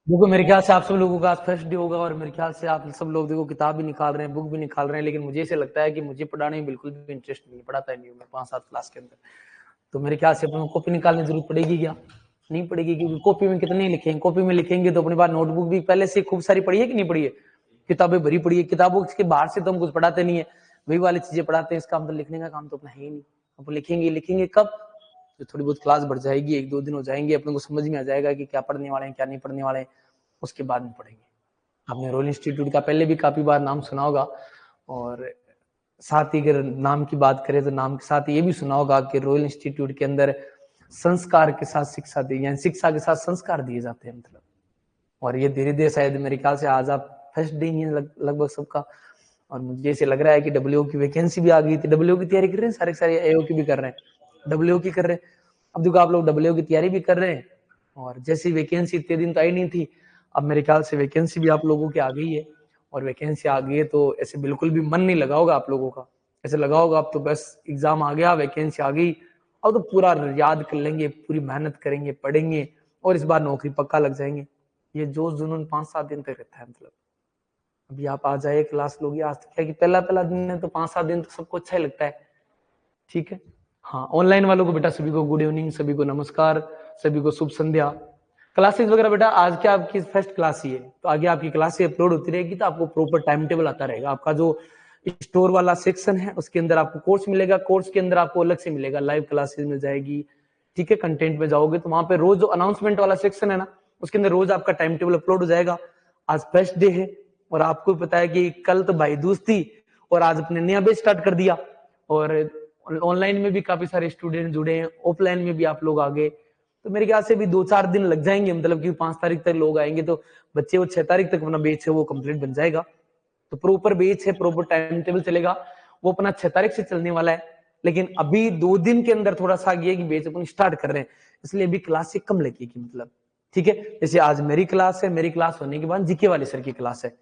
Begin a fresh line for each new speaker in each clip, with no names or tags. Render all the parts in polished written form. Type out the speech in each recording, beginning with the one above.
देखो मेरे ख्याल से आप सब लोगों का आज फर्स्ट डे होगा और मेरे ख्याल से आप सब लोग देखो किताब भी निकाल रहे हैं, बुक भी निकाल रहे हैं, लेकिन मुझे ऐसे लगता है कि मुझे पढ़ाने में बिल्कुल भी इंटरेस्ट नहीं है, पढ़ाता नहीं हूँ मैं 5-7 क्लास के अंदर। तो मेरे ख्याल से अपन को कॉपी निकालने की जरूरत पड़ेगी क्या? नहीं पड़ेगी, क्योंकि कॉपी में कितने लिखेंगे, कॉपी में लिखेंगे तो अपने पास नोटबुक भी पहले से खूब सारी पढ़ी है कि नहीं पढ़ी है, किताबें भरी पड़ी है, किताबों के बाहर से तो हम कुछ पढ़ाते नहीं है, वही वाली चीजें पढ़ाते हैं, इसका मतलब लिखने का काम तो अपना है ही नहीं। अपन लिखेंगे लिखेंगे कब? जो थोड़ी बहुत क्लास बढ़ जाएगी, 1-2 दिन हो जाएंगे, अपने को समझ में आ जाएगा कि क्या पढ़ने वाले हैं क्या नहीं पढ़ने वाले हैं, उसके बाद में पढ़ेंगे। आपने रॉयल इंस्टीट्यूट का पहले भी काफी बार नाम सुना होगा, और साथ ही अगर नाम की बात करें तो नाम के साथ ये भी सुना होगा कि रॉयल इंस्टीट्यूट के अंदर संस्कार के साथ शिक्षा दी, यानी शिक्षा के साथ संस्कार दिए जाते हैं मतलब। और ये धीरे धीरे शायद मेरे ख्याल से आज आप फर्स्ट डे ही है लगभग सबका, और मुझे ऐसे लग रहा है कि डब्ल्यू की वैकेंसी भी आ गई थी, डब्ल्यू की तैयारी कर रहे हैं सारे सारे, एओ की भी कर रहे हैं, डब्ल्यू की कर रहे हैं। अब देखो आप लोग डब्ल्यू की तैयारी भी कर रहे हैं, और जैसी वैकेंसी इतने दिन तो आई नहीं थी, अब मेरे ख्याल से वैकेंसी भी आप लोगों की आ गई है। और वैकेंसी आ गई है तो ऐसे बिल्कुल भी मन नहीं लगा होगा आप लोगों का, ऐसे लगा होगा अब तो बस एग्जाम आ गया, वैकेंसी आ गई, अब तो पूरा याद कर लेंगे, पूरी मेहनत करेंगे, पढ़ेंगे और इस बार नौकरी पक्का लग जाएंगे। ये जोश जुनून 5-7 दिन तक रहता है मतलब। अभी आप आ जाए क्लास लोगे, आज तक क्या कि पहला पहला दिन है तो 5-7 दिन तो सबको अच्छा ही लगता है, ठीक है। हाँ, ऑनलाइन वालों को बेटा सभी को गुड इवनिंग, सभी को नमस्कार, सभी को शुभ संध्या। क्लासेस वगैरह बेटा आज क्या आपकी फर्स्ट क्लास ही है, तो आगे आपकी क्लासेस अपलोड होती रहेगी, तो आपको प्रॉपर टाइम टेबल आता रहेगा। आपका जो स्टोर वाला सेक्शन है उसके अंदर आपको कोर्स मिलेगा, कोर्स के अंदर आपको अलग से मिलेगा, लाइव क्लासेस मिल जाएगी, ठीक है। कंटेंट में जाओगे तो वहां पे रोज जो अनाउंसमेंट वाला सेक्शन है ना, उसके अंदर रोज आपका टाइम टेबल अपलोड हो जाएगा। आज फर्स्ट डे है और आपको पता है कि कल तो भाई दूज थी और आज अपने नया बैच स्टार्ट कर दिया, और ऑनलाइन में भी काफी सारे स्टूडेंट जुड़े हैं, ऑफलाइन में भी आप लोग आ गए, तो मेरे ख्याल से भी 2-4 दिन लग जाएंगे, मतलब कि 5 तारीख तक लोग आएंगे तो बच्चे वो 6 तारीख तक अपना बैच है वो कंप्लीट बन जाएगा। तो प्रॉपर बैच है, प्रॉपर टाइम टेबल चलेगा, वो अपना 6 तारीख से चलने वाला है। लेकिन अभी 2 दिन के अंदर थोड़ा सा ये कि बैच अपन स्टार्ट कर रहे हैं, इसलिए अभी क्लास से कम लगेगी मतलब, ठीक है। जैसे आज मेरी क्लास है, मेरी क्लास होने के बाद जीके वाले सर की क्लास है,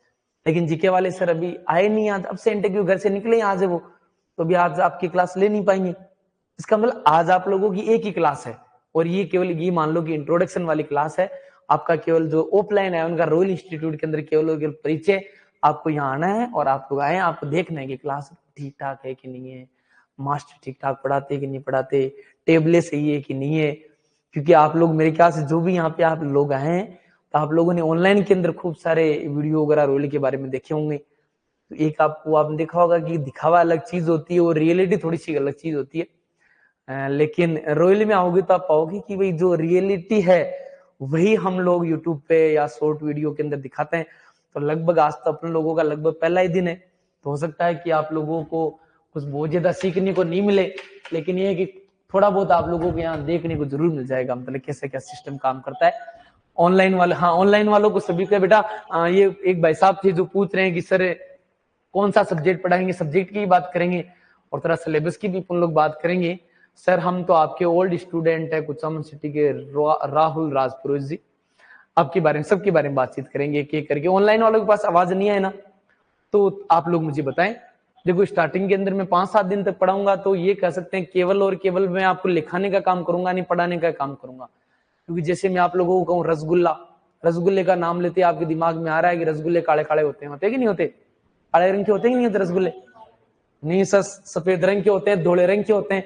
लेकिन जीके वाले सर अभी आए नहीं, आज अब्सेंट है क्योंकि घर से निकले आज है वो, तो अभी आज आपकी क्लास ले नहीं पाएंगे। इसका मतलब आज आप लोगों की एक ही क्लास है, और ये केवल ये मान लो कि इंट्रोडक्शन वाली क्लास है। आपका केवल जो ऑफलाइन है उनका रॉयल इंस्टीट्यूट के अंदर केवल परिचय, आपको यहाँ आना है और आप लोग आए, आपको देखना है कि क्लास ठीक ठाक है कि नहीं है, मास्टर ठीक ठाक पढ़ाते कि नहीं पढ़ाते, टेबलें सही है कि नहीं है। क्योंकि आप लोग मेरे ख्याल से जो भी यहाँ पे आप लोग आए हैं, तो आप लोगों ने ऑनलाइन के अंदर खूब सारे वीडियो वगैरह रोल के बारे में देखे होंगे। तो एक आपको आपने देखा होगा कि दिखावा अलग चीज होती है और रियलिटी थोड़ी सी अलग चीज होती है। लेकिन रॉयल में आओगे तो आप पाओगे कि भाई जो रियलिटी है वही हम लोग यूट्यूब पे या शॉर्ट वीडियो के अंदर दिखाते हैं। तो लगभग आज तो अपन लोगों का लगभग पहला ही दिन है, तो हो सकता है कि आप लोगों को कुछ बहुत ज्यादा सीखने को नहीं मिले, लेकिन ये है कि थोड़ा बहुत आप लोगों को यहाँ देखने को जरूर मिल जाएगा, मतलब कैसे क्या सिस्टम काम करता है ऑनलाइन वाले। हाँ, ऑनलाइन वालों को सभी का बेटा ये एक भाई साहब थे जो पूछ रहे हैं कि सर कौन सा सब्जेक्ट पढ़ाएंगे, सब्जेक्ट की बात करेंगे और थोड़ा सिलेबस की भी अपन लोग बात करेंगे। सर हम तो आपके ओल्ड स्टूडेंट है कुचामन सिटी के राहुल राजपुरोहित जी, आपके बारे में सबके बारे में बातचीत करेंगे एक एक करके। ऑनलाइन वालों के पास आवाज नहीं है ना, तो आप लोग मुझे बताएं। देखो स्टार्टिंग के अंदर मैं 5-7 दिन तक पढ़ाऊंगा, तो ये कह सकते हैं केवल और केवल मैं आपको लिखाने का काम करूंगा, नहीं पढ़ाने का काम करूंगा। क्योंकि जैसे मैं आप लोगों को कहूँ रसगुल्ला, रसगुल्ले का नाम लेते आपके दिमाग में आ रहा है कि रसगुल्ले काले काले होते हैं कि नहीं होते, काले रंग के होते हैं कि नहीं होते रसगुल्ले, नहीं सर सफेद रंग के होते हैं, धोले रंग के होते हैं,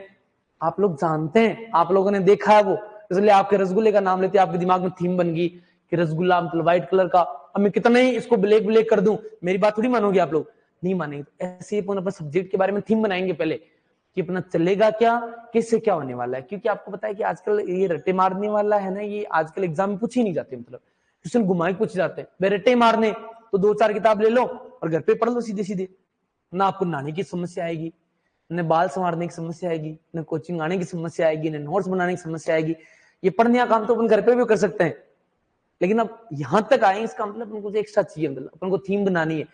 आप लोग जानते हैं, आप लोगों ने देखा है वो, इसलिए आपके रसगुल्ले का नाम लेते आपके दिमाग में थीम बन गई कि रसगुल्ला मतलब व्हाइट कलर का। अब मैं कितना ही इसको ब्लैक ब्लैक कर दूं, मेरी बात थोड़ी मानोगे आप लोग, नहीं मानेंगे। तो ऐसे ही अपन अपने सब्जेक्ट के बारे में थीम बनाएंगे पहले कि अपना चलेगा क्या, किससे क्या होने वाला है। क्योंकि आपको पता है कि आजकल ये रट्टे मारने वाला है ना, ये आजकल एग्जाम में पूछ ही नहीं जाते, मतलब क्वेश्चन घुमा के पूछ जाते हैं। वे रट्टे मारने तो 2-4 किताब ले लो और घर पे पढ़ लो सीधे सीधे, ना आपको नहाने की समस्या आएगी, न बाल संवारने की समस्या आएगी, न कोचिंग आने की समस्या आएगी, न नोट्स बनाने की समस्या आएगी। ये पढ़ने का काम तो अपन घर पे भी कर सकते हैं, लेकिन अब यहां तक आए इसका मतलब अपन को एक्स्ट्रा चाहिए, मतलब अपन को थीम बनानी है।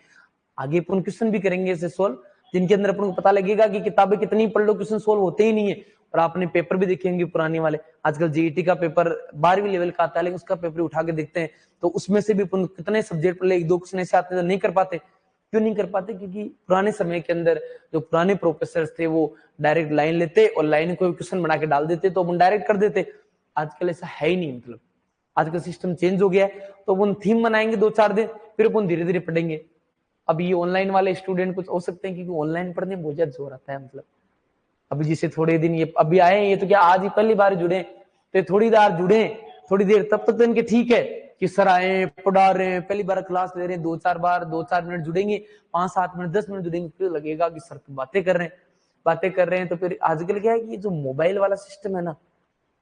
आगे अपन क्वेश्चन भी करेंगे ऐसे सोल्व, जिनके अंदर अपन को पता लगेगा कि किताबें कितनी पढ़ लो क्वेश्चन सोल्व होते ही नहीं है। और आपने पेपर भी देखेंगे पुराने वाले, आजकल जीईटी का पेपर 12वीं लेवल का आता है, लेकिन उसका पेपर उठा के देखते हैं तो उसमें से भी अपन कितने सब्जेक्ट पढ़ ले, 1-2 क्वेश्चन ऐसे आते हैं नहीं कर पाते। क्यों नहीं कर पाते? क्योंकि पुराने समय के अंदर जो पुराने प्रोफेसर थे वो डायरेक्ट लाइन लेते और लाइन को क्वेश्चन बना के डाल देते, तो अपन डायरेक्ट कर देते। आजकल ऐसा है ही नहीं, मतलब आजकल सिस्टम चेंज हो गया है, तो अपन थीम बनाएंगे 2-4 दिन, फिर अपन धीरे धीरे पढ़ेंगे। अब ये ऑनलाइन वाले स्टूडेंट कुछ हो सकते हैं क्योंकि ऑनलाइन पढ़ने में बहुत ज्यादा जोर आता है, मतलब अभी जैसे थोड़े दिन ये अभी आए हैं, ये तो क्या आज ही पहली बार जुड़े, तो थोड़ी देर जुड़े, थोड़ी देर तब तक तो इनके ठीक है कि सर आए पढ़ा रहे हैं, पहली बार क्लास ले रहे हैं, 2-4 बार 2-4 मिनट जुड़ेंगे, 5-7 मिनट 10 मिनट जुड़ेंगे, फिर लगेगा कि सर तो बातें कर रहे हैं। तो फिर आजकल क्या है कि जो मोबाइल वाला सिस्टम है ना,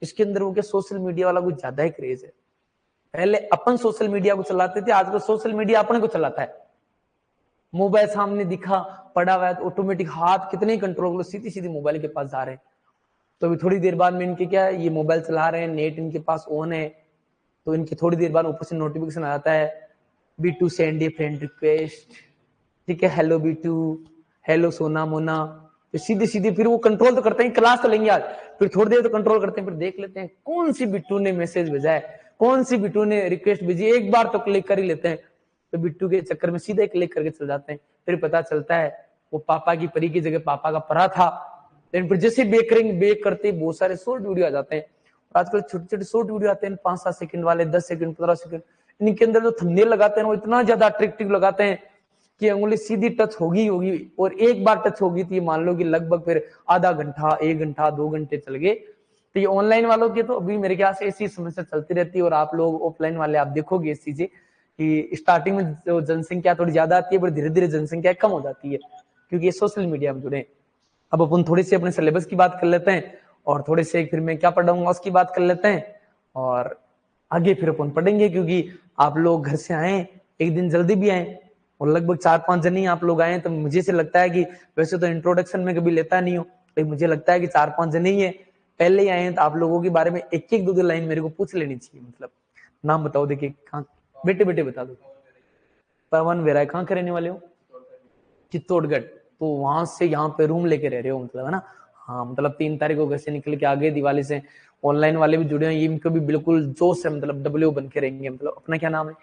इसके अंदर वो क्या सोशल मीडिया वाला कुछ ज्यादा ही क्रेज है। पहले अपन सोशल मीडिया को चलाते थे, आजकल सोशल मीडिया अपने को चलाता है। मोबाइल सामने दिखा पड़ा हुआ है तो ऑटोमेटिक हाथ कितने कंट्रोल करो, सीधी सीधी मोबाइल के पास जा रहे हैं। तो अभी थोड़ी देर बाद में इनके क्या है, ये मोबाइल चला रहे हैं, नेट इनके पास ऑन है, तो इनकी थोड़ी देर बाद ऊपर से नोटिफिकेशन आ जाता है, B2 सेंड ए फ्रेंड रिक्वेस्ट, ठीक है, हेलो B2, हेलो सोना मोना। तो सीधे सीधे फिर वो कंट्रोल तो करते हैं, क्लास तो लेंगे आज, फिर थोड़ी देर तो कंट्रोल करते हैं, फिर देख लेते हैं कौन सी B2 ने मैसेज भेजा है, कौन सी B2 ने रिक्वेस्ट भेजी, एक बार तो क्लिक कर ही लेते हैं। तो B2 के चक्कर में सीधे क्लिक करके चल जाते हैं, फिर पता चलता है वो पापा की परी की जगह पापा का परा था। लेकिन फिर जैसे बेक करेंगे, बेक करते बहुत सारे शॉर्ट वीडियो आ जाते हैं। आजकल छोटे छोटे शॉर्ट वीडियो आते हैं 5-7 सेकंड वाले, 10 सेकंड 15 सेकंड, इनके अंदर जो थंबनेल लगाते हैं वो इतना ज्यादा अट्रैक्टिव लगाते हैं कि उंगली सीधी टच होगी और एक बार टच होगी तो ये मान लो कि लगभग फिर आधा घंटा 1 घंटा 2 घंटे चल गए। तो ये ऑनलाइन वालों की तो अभी मेरे ख्याल से ऐसी समस्या चलती रहती है, और आप लोग ऑफलाइन वाले आप देखोगे इस चीजें कि स्टार्टिंग में जो जनसंख्या थोड़ी ज्यादा आती है, पर धीरे धीरे जनसंख्या कम हो जाती है क्योंकि ये सोशल मीडिया में जुड़े। अब अपन थोड़ी सी अपने सिलेबस की बात कर लेते हैं, और थोड़े से फिर मैं क्या पढ़ाऊंगा उसकी बात कर लेते हैं, और आगे फिर अपन पढ़ेंगे। क्योंकि आप लोग घर से आए, एक दिन जल्दी भी आए, और लगभग 4-5 जन ही आप लोग आए, तो मुझे से लगता है कि वैसे तो इंट्रोडक्शन में कभी लेता नहीं हो, लेकिन मुझे लगता है कि 4-5 जन ही है, पहले ही आए हैं, तो आप लोगों के बारे में एक एक 2-2 लाइन मेरे को पूछ लेनी चाहिए। मतलब नाम बताओ, देखिए कहाँ, बेटे बेटे बता दो। पवन वेरा, कहाँ के रहने वाले हो? चित्तौड़गढ़। तो वहां से यहाँ पे रूम लेके रह रहे हो, मतलब है ना? हाँ, मतलब 3 तारीख को घर से निकल के आगे दिवाली से ऑनलाइन वाले भी जुड़े हैं, ये इनको भी बिल्कुल जोश है, मतलब W बन के रहेंगे। मतलब अपना क्या नाम है?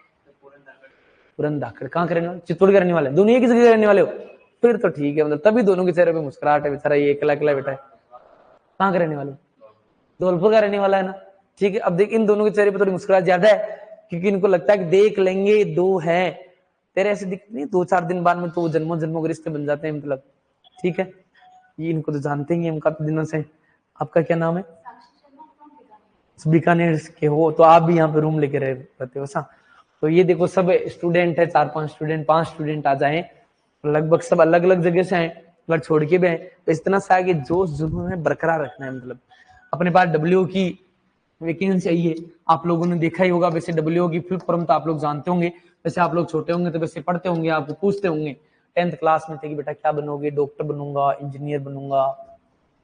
पुरन धाकड़। कहाँ के रहने वाले? चित्तौड़ के रहने वाले, दोनों एक जगह रहने वाले हो? फिर तो ठीक है, मतलब तभी दोनों के चेहरे पे मुस्कुराहट है, बेचारा ये अकेला अकेला बैठा है। कहाँ के रहने वाले? धौलपुर का रहने वाला है ना? ठीक है, अब देख इन दोनों के चेहरे पे थोड़ी मुस्कुराहट ज्यादा है, क्योंकि इनको लगता है कि देख लेंगे, 2 है। तेरे ऐसे दिखते नहीं, 2-4 दिन बाद में तो जन्मों जन्मों के रिश्ते बन जाते हैं, मतलब ठीक है। ये इनको तो जानते ही हैं काफी दिनों से। आपका क्या नाम है? बीकानेर के हो, तो आप भी यहाँ पे रूम लेके रहते हो सा? तो ये देखो सब स्टूडेंट है, 4-5 स्टूडेंट, 5 स्टूडेंट आ जाए, लगभग सब अलग अलग जगह से आए, अगर छोड़ के भी आए तो इतना सा कि जोश जुनून है बरकरार रखना है। मतलब अपने पास W की वैकेंसी आई है, आप लोगों ने देखा ही होगा। वैसे W की फुल फॉर्म तो आप लोग जानते होंगे, वैसे आप लोग छोटे होंगे तो वैसे पढ़ते होंगे, आपको पूछते होंगे 10th क्लास में थे कि बेटा क्या बनोगे? डॉक्टर बनूंगा, इंजीनियर बनूंगा।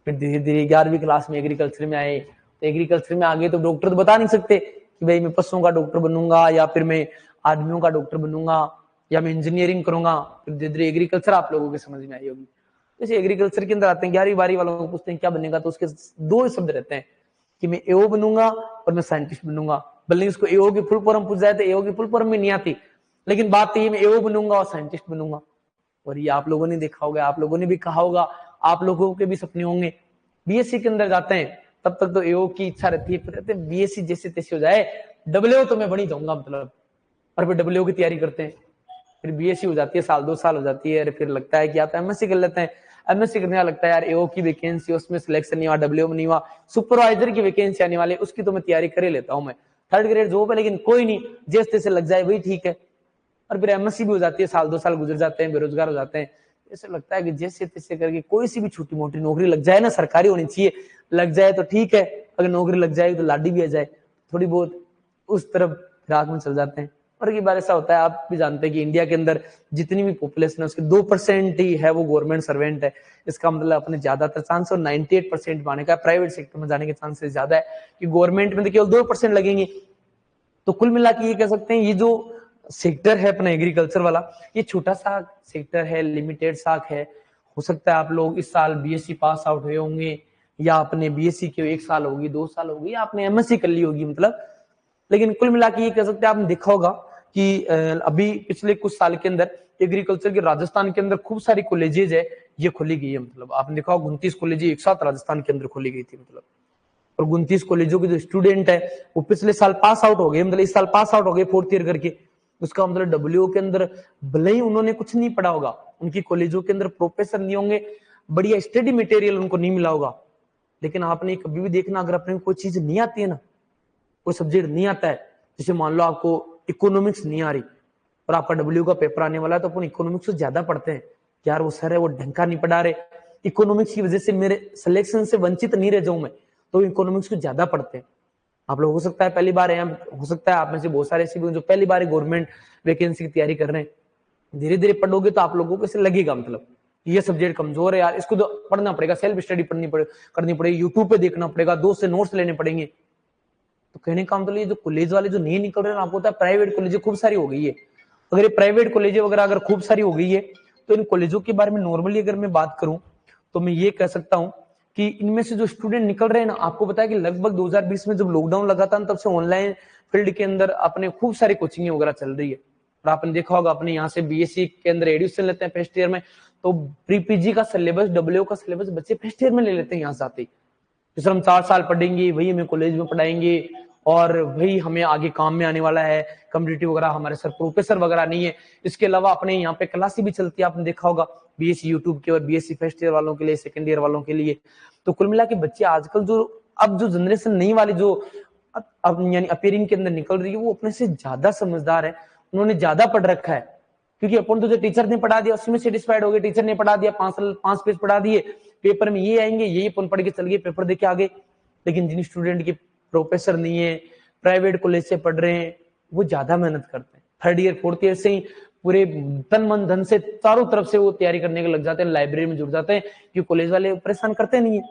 फिर धीरे धीरे 11वीं क्लास में एग्रीकल्चर में आए, तो एग्रीकल्चर में आगे तो डॉक्टर तो बता नहीं सकते कि भाई मैं पशुओं का डॉक्टर बनूंगा, या फिर मैं आदमियों का डॉक्टर बनूंगा, या मैं इंजीनियरिंग करूंगा। फिर धीरे धीरे एग्रीकल्चर आप लोगों के समझ में आई होगी। जैसे एग्रीकल्चर के अंदर आते हैं, 11वीं-12वीं वालों को पूछते हैं क्या बनेगा, तो उसके 2 शब्द रहते हैं कि मैं AO बनूंगा और मैं साइंटिस्ट बनूंगा। भले उसको AO की फुल फॉर्म पूछ जाए तो AO की फुल फॉर्म में नहीं आती, लेकिन बात तो ये मैं AO बनूंगा और साइंटिस्ट बनूंगा। और ये आप लोगों ने देखा होगा, आप लोगों ने भी कहा होगा, आप लोगों के भी सपने होंगे। BSc के अंदर जाते हैं तब तक तो AO की इच्छा रहती है, फिर कहते हैं BSc जैसे तैसे हो जाए, W तो मैं बन ही जाऊंगा, मतलब। और फिर W की तैयारी करते हैं, फिर BSc हो जाती है, 1-2 साल हो जाती है, फिर लगता है कि आप MSc कर लेते हैं। MSc करने लगता है यार AO की वैकेंसी, उसमें सिलेक्शन नहीं हुआ, W में नहीं हुआ, सुपरवाइजर की वैकेंसी आने वाली, उसकी तो मैं तैयारी कर ही लेता हूँ, मैं 3rd ग्रेड जॉब है, लेकिन कोई नहीं, जैसे तैसे लग जाए वही ठीक है। और फिर MSc भी हो जाती है, 1-2 साल गुजर जाते हैं, बेरोजगार हो जाते हैं। ऐसा लगता है कि जैसे तैसे करके कोई सी भी छोटी मोटी नौकरी लग जाए ना, सरकारी होनी चाहिए, लग जाए तो ठीक है, अगर नौकरी लग जाएगी तो लाडी भी आ जाए, थोड़ी बहुत उस तरफ फिराक में चल जाते हैं। और ये बार ऐसा होता है, आप भी जानते हैं कि इंडिया के अंदर जितनी भी पॉपुलेशन है उसके 2% ही है वो गवर्नमेंट सर्वेंट है। इसका मतलब अपने ज्यादातर चांस और 98% माने का प्राइवेट सेक्टर में जाने के चांसेस ज्यादा है, कि गवर्नमेंट में तो केवल 2% लगेंगे। तो कुल मिला के ये कह सकते हैं, ये जो सेक्टर है अपना एग्रीकल्चर वाला, ये छोटा सा सेक्टर है, लिमिटेड साख है। हो सकता है आप लोग इस साल BSc पास आउट हुए होंगे, या आपने BSc के 1 साल होगी, 2 साल होगी, या आपने MSc कर ली होगी, मतलब। लेकिन कुल मिला के ये कह सकते हैं, आपने देखा होगा कि अभी पिछले कुछ साल के अंदर एग्रीकल्चर के राजस्थान के अंदर खूब सारी कॉलेजेज है, ये खोली गई है। मतलब आपने देखा होगा 29 कॉलेज एक साथ राजस्थान के अंदर खोली गई थी, मतलब और 29 कॉलेजों के जो स्टूडेंट है वो पिछले साल पास आउट हो गए, मतलब इस साल पास आउट हो गए 4th ईयर करके। उसका मतलब डब्ल्यू के अंदर भले ही उन्होंने कुछ नहीं पढ़ा होगा, उनकी कॉलेजों के अंदर प्रोफेसर नहीं होंगे, बढ़िया स्टडी मटेरियल उनको नहीं मिला होगा, लेकिन आपने कभी भी देखना, अगर अपने कोई चीज नहीं आती है ना, कोई सब्जेक्ट नहीं आता है, जैसे मान लो आपको इकोनॉमिक्स नहीं आ रही और आपका डब्ल्यू का पेपर आने वाला है, तो अपन इकोनॉमिक्स से ज्यादा पढ़ते हैं, यार वो सर है वो ढंग का नहीं पढ़ा रहे, इकोनॉमिक्स की वजह से मेरे सिलेक्शन से वंचित नहीं रह जाऊं मैं, तो इकोनॉमिक्स को ज्यादा पढ़ते हैं। आप लोग हो सकता है पहली बार है, हो सकता है आप में से बहुत सारे ऐसे भी जो पहली बार गवर्नमेंट वैकेंसी की तैयारी कर रहे हैं, धीरे धीरे पढ़ोगे तो आप लोगों को ऐसे लगेगा, मतलब ये सब्जेक्ट कमजोर है यार, इसको तो पढ़ना पड़ेगा, सेल्फ स्टडी करनी पड़ेगी, यूट्यूब पे देखना पड़ेगा, दोस्त से नोट्स लेने पड़ेंगे। तो कहने का मतलब ये जो कॉलेज वाले जो नहीं निकल रहे हैं, आपको पता है प्राइवेट कॉलेज खूब सारी हो गई है। अगर ये प्राइवेट कॉलेज वगैरह अगर खूब सारी हो गई है, तो इन कॉलेजों के बारे में नॉर्मली अगर मैं बात करूं तो मैं ये कह सकता हूं कि इनमें से जो स्टूडेंट निकल रहे हैं ना, आपको पता है कि लगभग 2020 में जब लॉकडाउन लगा था तब से ऑनलाइन फील्ड के अंदर अपने खूब सारी कोचिंग वगैरह चल रही है। और आपने देखा होगा अपने यहाँ से बीएससी के अंदर एडमिशन लेते हैं फर्स्ट ईयर में, तो प्री पीजी का सिलेबस, डब्ल्यू का सिलेबस बच्चे फर्स्ट ईयर में ले लेते हैं यहाँ से आते ही। जैसे हम 4 साल पढ़ेंगे वही हमें कॉलेज में पढ़ाएंगे और वही हमें आगे काम में आने वाला है, कम्पिटिटिव वगैरह हमारे सर प्रोफेसर वगैरह नहीं है। इसके अलावा अपने यहाँ पे क्लासेस भी चलती है, आपने देखा होगा बीएससी यूट्यूब के और बीएससी फर्स्ट ईयर वालों के लिए, सेकंड ईयर वालों के लिए। तो कुल मिला के बच्चे आजकल जो अब जो जनरेशन नई वाली जो अब यानी अपीयरिंग के अंदर निकल रही है, वो अपने से ज्यादा समझदार है, उन्होंने ज्यादा पढ़ रखा है। क्योंकि अपन तो जो टीचर ने पढ़ा दिया उसमें सेटिस्फाइड हो गए, टीचर ने पढ़ा दिया 5 पेज पढ़ा दिए, पेपर में ये आएंगे, यही अपन पढ़ के चल गए, पेपर देके आगे। लेकिन जिन स्टूडेंट के प्रोफेसर नहीं है, प्राइवेट कॉलेज से पढ़ रहे हैं, वो ज्यादा मेहनत करते हैं, 3rd ईयर 4th ईयर से ही पूरे तन मन धन से चारों तरफ से वो तैयारी करने के लग जाते हैं, लाइब्रेरी में जुड़ जाते हैं, क्योंकि कॉलेज वाले परेशान करते नहीं है।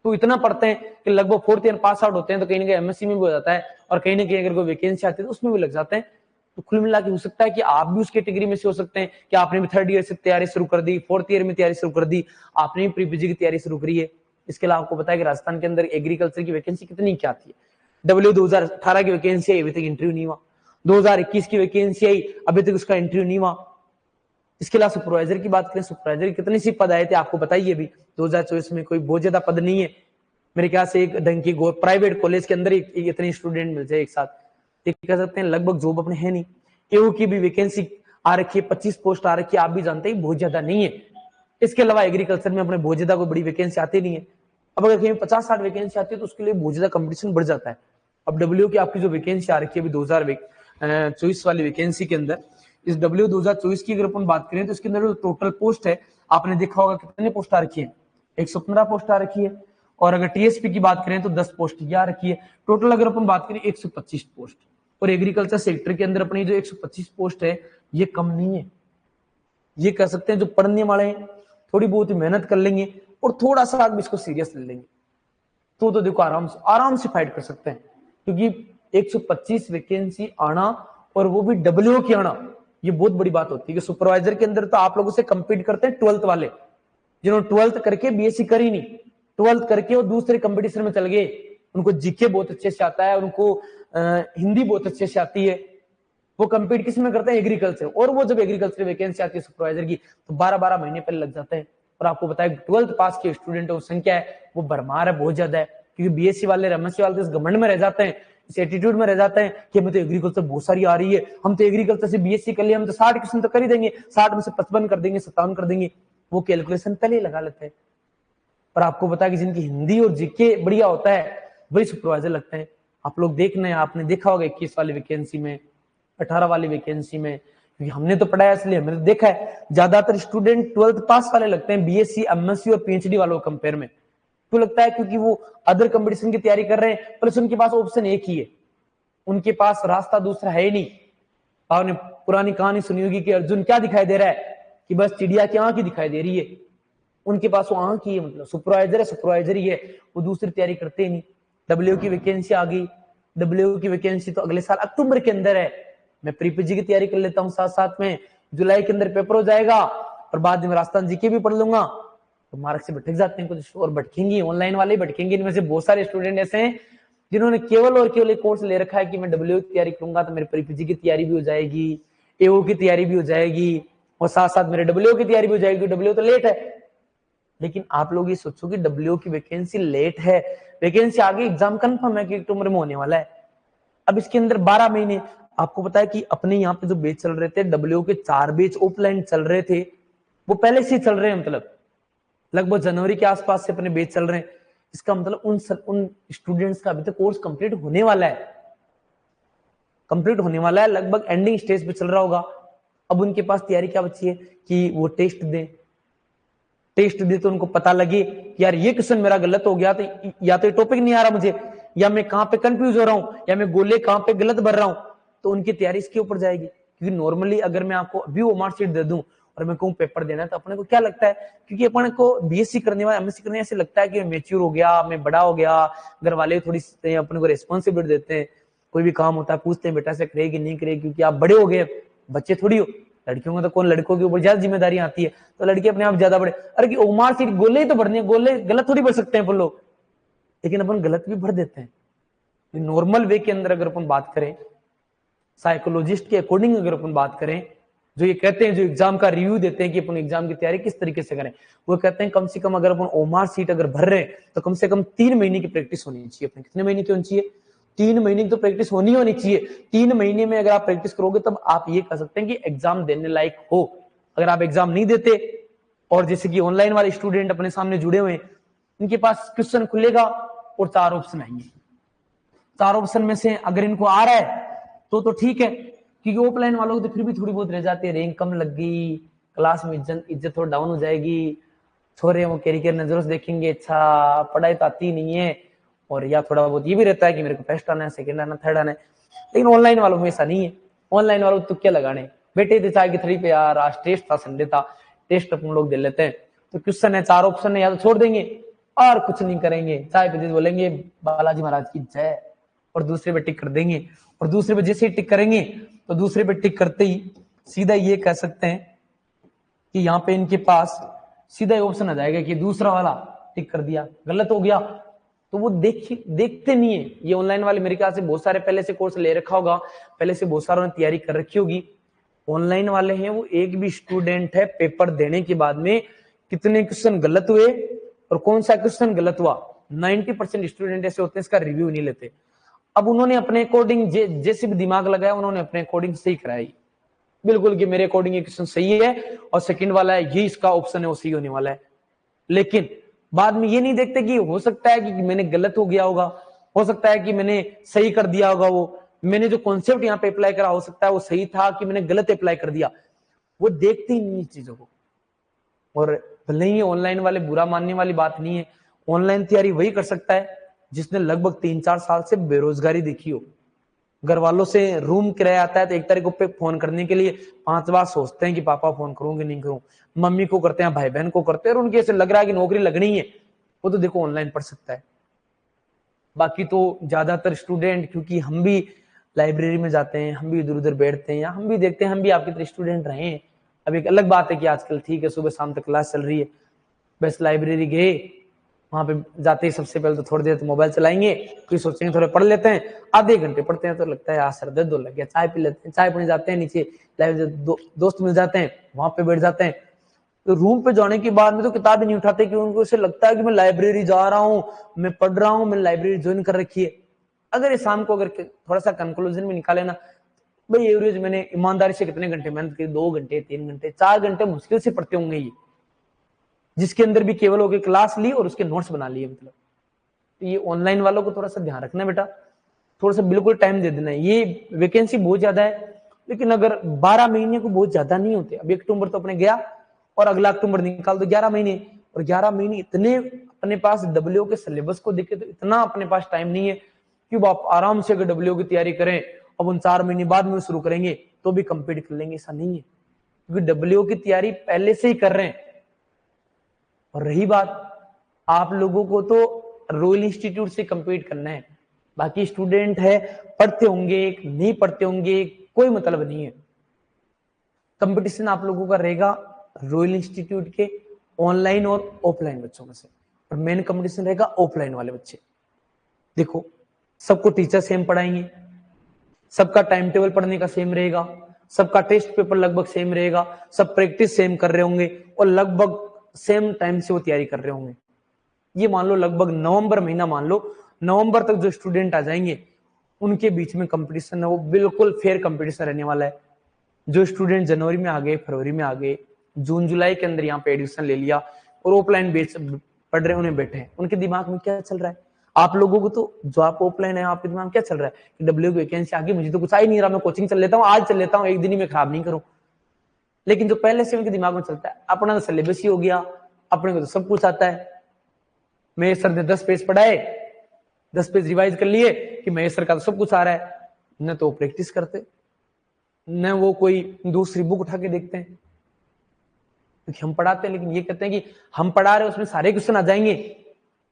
तो इतना पढ़ते हैं कि लगभग 4th ईयर पास आउट होते हैं, तो कहीं ना कहीं एमएससी में भी हो जाता है, और कहीं ना कहीं अगर कोई वैकेंसी आती है तो उसमें भी लग जाते हैं। तो कुल मिला के हो सकता है कि आप भी उस कैटेगरी में से हो सकते हैं कि आपने भी 3rd ईयर से तैयारी शुरू कर दी, 4th ईयर में तैयारी शुरू कर दी, आपने भी प्री पीजी की तैयारी शुरू करी है। इसके अलावा आपको पता है कि राजस्थान के अंदर एग्रीकल्चर की वैकेंसी कितनी क्या आती है, डब्ल्यू 2018 की वैकेंसी आई, अभी तक इंटरव्यू नहीं हुआ, 2021 की वैकेंसी आई, अभी तक उसका इंटरव्यू नहीं हुआ। इसके अलावा सुपरवाइजर की बात करें, सुपरवाइजर कितने सी पद आए थे आपको बताइए, भी 2024 में कोई बहुत ज्यादा पद नहीं है। मेरे ख्याल से एक ढंग की प्राइवेट कॉलेज के अंदर इतने स्टूडेंट मिल जाए एक साथ, कह सकते हैं लगभग जॉब अपने है नहीं। एओ की भी वैकेंसी आ रखी है, 25 पोस्ट आ रखी है, आप भी जानते हैं बहुत ज्यादा नहीं है। इसके अलावा एग्रीकल्चर में अपने बहुत ज्यादा कोई बड़ी वैकेंसी आती नहीं है। अब अगर कहीं 50-60 वैकेंसी आती है तो उसके लिए बहुत ज्यादा कंपटीशन बढ़ जाता है। अब डब्ल्यू की आपकी जो वैकेंसी आ रखी है अभी 2024 वाली वैकेंसी के अंदर, इस डब्ल्यू 2024 की अगर अपन बात करें तो इसके अंदर जो टोटल पोस्ट है, आपने देखा होगा कितने पोस्ट आ रखी है, 115 पोस्ट आ रखी है। और अगर टीएसपी की बात करें तो 10 पोस्ट की आ रखी है। टोटल अगर अपन बात करें 125 पोस्ट। और एग्रीकल्चर सेक्टर के अंदर अपनी जो 125 पोस्ट है ये कम नहीं है। ये कह सकते हैं जो पढ़ने वाले हैं थोड़ी बहुत ही मेहनत कर लेंगे और थोड़ा सा आगे इसको सीरियस ले लेंगे तो देखो आराम से फाइट कर सकते हैं। क्योंकि 125 वैकेंसी आना और वो भी डब्ल्यू की आना, ये बहुत बड़ी बात होती है। कि सुपरवाइजर के अंदर तो आप लोगों से कंपीट करते हैं 12th वाले, जिन्होंने 12th करके बीएससी करी नहीं, 12th करके वो दूसरे कंपटीशन में चल गए, उनको जीके बहुत अच्छे से आता है, उनको हिंदी बहुत अच्छे से आती है, वो कंपीट किस में करते हैं, एग्रीकल्चर। और वो जब एग्रीकल्चर वैकेंसी आती है सुपरवाइजर की तो 12-12 महीने पहले लग जाते हैं। और आपको बताया 12th पास के स्टूडेंटों की संख्या है वो भरमार है, बहुत ज्यादा है। क्योंकि बीएससी वाले एमएससी वाले इस घमंड में रह जाते हैं, इस एटीट्यूड में रह जाते हैं कि हमें तो एग्रीकल्चर बहुत सारी आ रही है, हम तो एग्रीकल्चर से बीएससी कर लिए, हम तो 60 क्वेश्चन तो कर ही देंगे, 60 में से 55 कर देंगे, 57 कर देंगे, वो कैलकुलेशन पहले ही लगा लेते हैं। पर आपको पता है कि जिनकी हिंदी और जीके बढ़िया होता है वही सुपरवाइजर लगते हैं। आप लोग देखना है, आपने देखा होगा 21 वाली वैकेंसी में, 18 वाली वैकेंसी में, क्योंकि हमने तो पढ़ाया इसलिए हमने तो देखा है ज्यादातर स्टूडेंट 12th पास वाले लगते हैं बीएससी, एमएससी और पीएचडी वालों को कंपेयर में। क्यों लगता है? क्योंकि वो अदर कंपटीशन की तैयारी कर रहे हैं, प्लस उनके पास ऑप्शन एक ही है, उनके पास रास्ता दूसरा है ही नहीं। आपने पुरानी कहानी सुनी होगी कि अर्जुन क्या दिखाई दे रहा है कि बस चिड़िया की आंख ही दिखाई दे रही है, उनके पास वो आंख ही है, मतलब सुपरवाइजर है, सुपरवाइजर ही है, वो दूसरी तैयारी करते ही नहीं। डब्ल्यू की वैकेंसी आ गई, डब्ल्यू की वैकेंसी तो अगले साल अक्टूबर के अंदर है, मैं प्री पीजी की तैयारी कर लेता हूँ साथ साथ में, जुलाई के अंदर पेपर हो जाएगा और बाद में राजस्थान जीके भी पढ़ लूंगा। तो मार्क्स से भटक जाते हैं कुछ और भटकेंगे, ऑनलाइन वाले भटकेंगे। इनमें से बहुत सारे स्टूडेंट ऐसे हैं जिन्होंने केवल और केवल एक कोर्स ले रखा है कि मैं डब्ल्यू की तैयारी करूंगा तो मेरी प्री पीजी की तैयारी भी हो जाएगी, एओ की तैयारी भी हो जाएगी और साथ साथ मेरे डब्ल्यू की तैयारी भी हो जाएगी। डब्ल्यू तो लेट है, लेकिन आप लोग ये सोचो कि डब्ल्यू की वैकेंसी लेट है, वैकेंसी आगे, एग्जाम कंफर्म है कि अक्टूबर में होने वाला है। अब इसके अंदर 12 महीने, आपको पता है कि अपने यहाँ पे जो बैच चल रहे थे डब्ल्यू के 4 बैच ऑफलाइन चल रहे थे, वो पहले से चल रहे हैं, मतलब लगभग जनवरी के आसपास से अपने बैच चल रहे हैं। इसका मतलब उन स्टूडेंट्स का अभी तक कोर्स कंप्लीट होने वाला है, लगभग एंडिंग स्टेज पे चल रहा होगा। अब उनके पास तैयारी क्या बची है कि वो टेस्ट दे तो उनको पता लगे कि यार ये क्वेश्चन मेरा गलत हो गया, तो या तो टॉपिक नहीं आ रहा मुझे, या मैं कहां पे कंफ्यूज हो रहा हूं, या मैं गोले कहां पे गलत भर रहा हूं, तो उनकी तैयारी इसके ऊपर जाएगी। क्योंकि नॉर्मली अगर मैं आपको अभी वो मार्कशीट दे दूं और मैं कहूं पेपर देना है, तो अपने को क्या लगता है, क्योंकि अपने को बीएससी करने वाले, एमएससी करने ऐसे लगता है कि मैच्योर हो गया, मैं बड़ा हो गया, घर वाले थोड़ी अपने को रिस्पॉन्सिबिलिटी देते हैं, कोई भी काम होता है पूछते हैं बेटा से करेगी नहीं करेगी, क्योंकि आप बड़े हो गए, बच्चे थोड़ी हो। लड़कियों का तो कौन, लड़कों के ऊपर ज्यादा जिम्मेदारी आती है, तो लड़के अपने आप ज्यादा बड़े, अरे कि ओमार सीट गोले ही तो भरने हैं, गोले गलत थोड़ी भर सकते हैं अपन लोग, लेकिन अपन गलत भी भर देते हैं। नॉर्मल वे के अंदर अगर अपन बात करें, साइकोलॉजिस्ट के अकॉर्डिंग अगर अपन बात करें, जो ये कहते हैं, जो एग्जाम का रिव्यू देते हैं कि अपन एग्जाम की तैयारी किस तरीके से करें, वो कहते हैं कम से कम अगर अपन ओमार सीट अगर भर रहे हैं तो कम से कम 3 महीने की प्रैक्टिस होनी चाहिए। अपने कितने महीने की होनी चाहिए? 3 महीने की तो प्रैक्टिस होनी चाहिए। 3 महीने में अगर आप प्रैक्टिस करोगे तब आप ये कह सकते हैं कि एग्जाम देने लायक हो। अगर आप एग्जाम नहीं देते, और जैसे कि ऑनलाइन वाले स्टूडेंट अपने सामने जुड़े हुए हैं, इनके पास क्वेश्चन खुलेगा और 4 ऑप्शन आएंगे, 4 ऑप्शन में से अगर इनको आ रहा है तो ठीक है, क्योंकि ऑफलाइन वालों को तो फिर भी थोड़ी बहुत रह जाती है, रैंक कम लग गई, क्लास में इज्जत थोड़ा डाउन हो जाएगी, छोरे वो कैरियर नजरों से देखेंगे, अच्छा पढ़ाई तो आती नहीं है, और या थोड़ा बहुत ये भी रहता है कि मेरे को फर्स्ट आना है, सेकंड आना, थर्ड आना है। लेकिन ऑनलाइन वालों में ऐसा नहीं है, ऑनलाइन वालों तो क्या लगाने, बेटे थे चाहे कि 3 पे यार, आज टेस्ट था, संडे था, टेस्ट अपन लोग दे लेते हैं, तो क्वेश्चन है 4 ऑप्शन है, या तो छोड़ देंगे और कुछ नहीं करेंगे, चाय पे बोलेंगे बालाजी महाराज की जय, और दूसरे पे टिक कर देंगे, और दूसरे पे जैसे ही टिक करेंगे तो दूसरे पे टिक करते ही सीधा ये कह सकते हैं कि यहाँ पे इनके पास सीधा ऑप्शन आ जाएगा कि दूसरा वाला टिक कर दिया, गलत हो गया, तो वो देखते नहीं है। ये ऑनलाइन वाले मेरे ख्याल से बहुत सारे पहले से कोर्स ले रखा होगा, पहले से बहुत सारों ने तैयारी कर रखी होगी। ऑनलाइन वाले हैं वो एक भी स्टूडेंट है पेपर देने के बाद में कितने क्वेश्चन गलत हुए और कौन सा क्वेश्चन गलत हुआ, 90% स्टूडेंट ऐसे होते हैं इसका रिव्यू नहीं लेते। अब उन्होंने अपने अकॉर्डिंग जैसे भी दिमाग लगाया, उन्होंने अपने अकॉर्डिंग सही कराई, बिल्कुल कि मेरे अकॉर्डिंग ये क्वेश्चन सही है और सेकंड वाला है ये इसका ऑप्शन है वो सही होने वाला है। लेकिन बाद में ये नहीं देखते कि हो सकता है कि मैंने गलत हो गया होगा, हो सकता है कि मैंने सही कर दिया होगा, वो मैंने जो कॉन्सेप्ट यहाँ पे अप्लाई करा हो सकता है वो सही था कि मैंने गलत अप्लाई कर दिया, वो देखते ही नहीं चीजों को। और भले ही ऑनलाइन वाले बुरा मानने वाली बात नहीं है, ऑनलाइन तैयारी वही कर सकता है जिसने लगभग 3-4 साल से बेरोजगारी देखी हो। घर वालों से रूम किराया आता है तो 1 तारीख पे फोन करने के लिए 5 बार सोचते हैं कि पापा फोन करूंगे नहीं करूं, मम्मी को करते हैं, भाई बहन को करते हैं, और उनके ऐसे लग रहा है कि नौकरी लगनी है, वो तो देखो ऑनलाइन पढ़ सकता है। बाकी तो ज्यादातर स्टूडेंट, क्योंकि हम भी लाइब्रेरी में जाते हैं, हम भी इधर उधर बैठते हैं, या हम भी देखते हैं, हम भी आपकी तरह स्टूडेंट रहे हैं। अब एक अलग बात है कि आजकल ठीक है सुबह शाम तक क्लास चल रही है, बस लाइब्रेरी गए, वहां पे जाते ही सबसे पहले तो थोड़ी देर तो मोबाइल चलाएंगे, फिर सोचेंगे थोड़े पढ़ लेते हैं, आधे घंटे पढ़ते हैं तो लगता है यार सर दर्द लग गया, चाय पी लेते हैं, चाय पीने जाते हैं नीचे, दोस्त मिल जाते हैं, वहां पे बैठ जाते हैं, तो रूम पे जाने के बाद में तो किताब ही नहीं उठाते, क्योंकि उनको ऐसे लगता है कि मैं लाइब्रेरी जा रहा हूँ, मैं पढ़ रहा हूँ, मैंने लाइब्रेरी ज्वाइन कर रखी है। अगर ये शाम को अगर थोड़ा सा कंक्लूजन में निकाले ना, भाई एवरेज मैंने ईमानदारी से कितने घंटे मेहनत की, 2 घंटे 3 घंटे 4 घंटे मुश्किल से पढ़ते होंगे ये, जिसके अंदर भी केवल होकर क्लास ली और उसके नोट्स बना लिए। मतलब तो ये ऑनलाइन वालों को थोड़ा सा ध्यान रखना बेटा, थोड़ा सा बिल्कुल टाइम दे देना है। ये वैकेंसी बहुत ज्यादा है, लेकिन अगर 12 महीने को बहुत ज्यादा नहीं होते, अब 1 अक्टूबर तो अपने गया और अगला अक्टूबर निकाल दो, 11 महीने, और 11 महीने इतने अपने पास डब्ल्यू के सिलेबस को देखे तो इतना अपने पास टाइम नहीं है कि वो आप आराम से अगर डब्ल्यू की तैयारी करें अब उन 4 महीने बाद में शुरू करेंगे तो भी कंप्लीट कर लेंगे, ऐसा नहीं है, क्योंकि डब्ल्यू की तैयारी पहले से ही कर रहे हैं। और रही बात आप लोगों को तो रॉयल इंस्टीट्यूट से कंप्लीट करना है, बाकी स्टूडेंट है पढ़ते होंगे नहीं पढ़ते होंगे कोई मतलब नहीं है। कंपटीशन आप लोगों का रहेगा रॉयल इंस्टीट्यूट के ऑनलाइन और ऑफलाइन बच्चों में से, और मेन कंपटीशन रहेगा ऑफलाइन वाले बच्चे। देखो सबको टीचर सेम पढ़ाएंगे, सबका टाइम टेबल पढ़ने का सेम रहेगा, सबका टेस्ट पेपर लगभग सेम रहेगा, सब प्रैक्टिस सेम कर रहे होंगे, और लगभग सेम टाइम से वो तैयारी कर रहे होंगे। ये मान लो लगभग नवंबर महीना, मान लो नवंबर तक जो स्टूडेंट आ जाएंगे उनके बीच में कंपटीशन है वो बिल्कुल फेयर कंपटीशन रहने वाला है। जो स्टूडेंट जनवरी में आ गए, फरवरी में आ गए, जून जुलाई के अंदर यहाँ पे एडमिशन ले लिया और ऑफलाइन बेच पढ़ रहे उन्हें बैठे हैं, उनके दिमाग में क्या चल रहा है? आप लोगों को तो जो आप ऑफलाइन है, आपके दिमाग में क्या चल रहा है कि डब्ल्यू की वैकेंसी आ गई, मुझे तो कुछ आ ही नहीं रहा, मैं कोचिंग चल लेता हूँ, आज चल लेता हूँ, एक दिन ही मैं खराब नहीं करूँ। लेकिन जो पहले से उनके दिमाग में चलता है, अपना तो सिलेबस ही हो गया, अपने को तो सब कुछ आता है, महेश सर ने 10 पेज पढ़ाए, 10 पेज रिवाइज कर लिए कि महेश सर का तो सब कुछ आ रहा है, न तो प्रैक्टिस करते न वो कोई दूसरी बुक उठा के देखते हैं। क्योंकि हम पढ़ाते हैं, लेकिन ये कहते हैं कि हम पढ़ा रहे हैं उसमें सारे क्वेश्चन आ जाएंगे,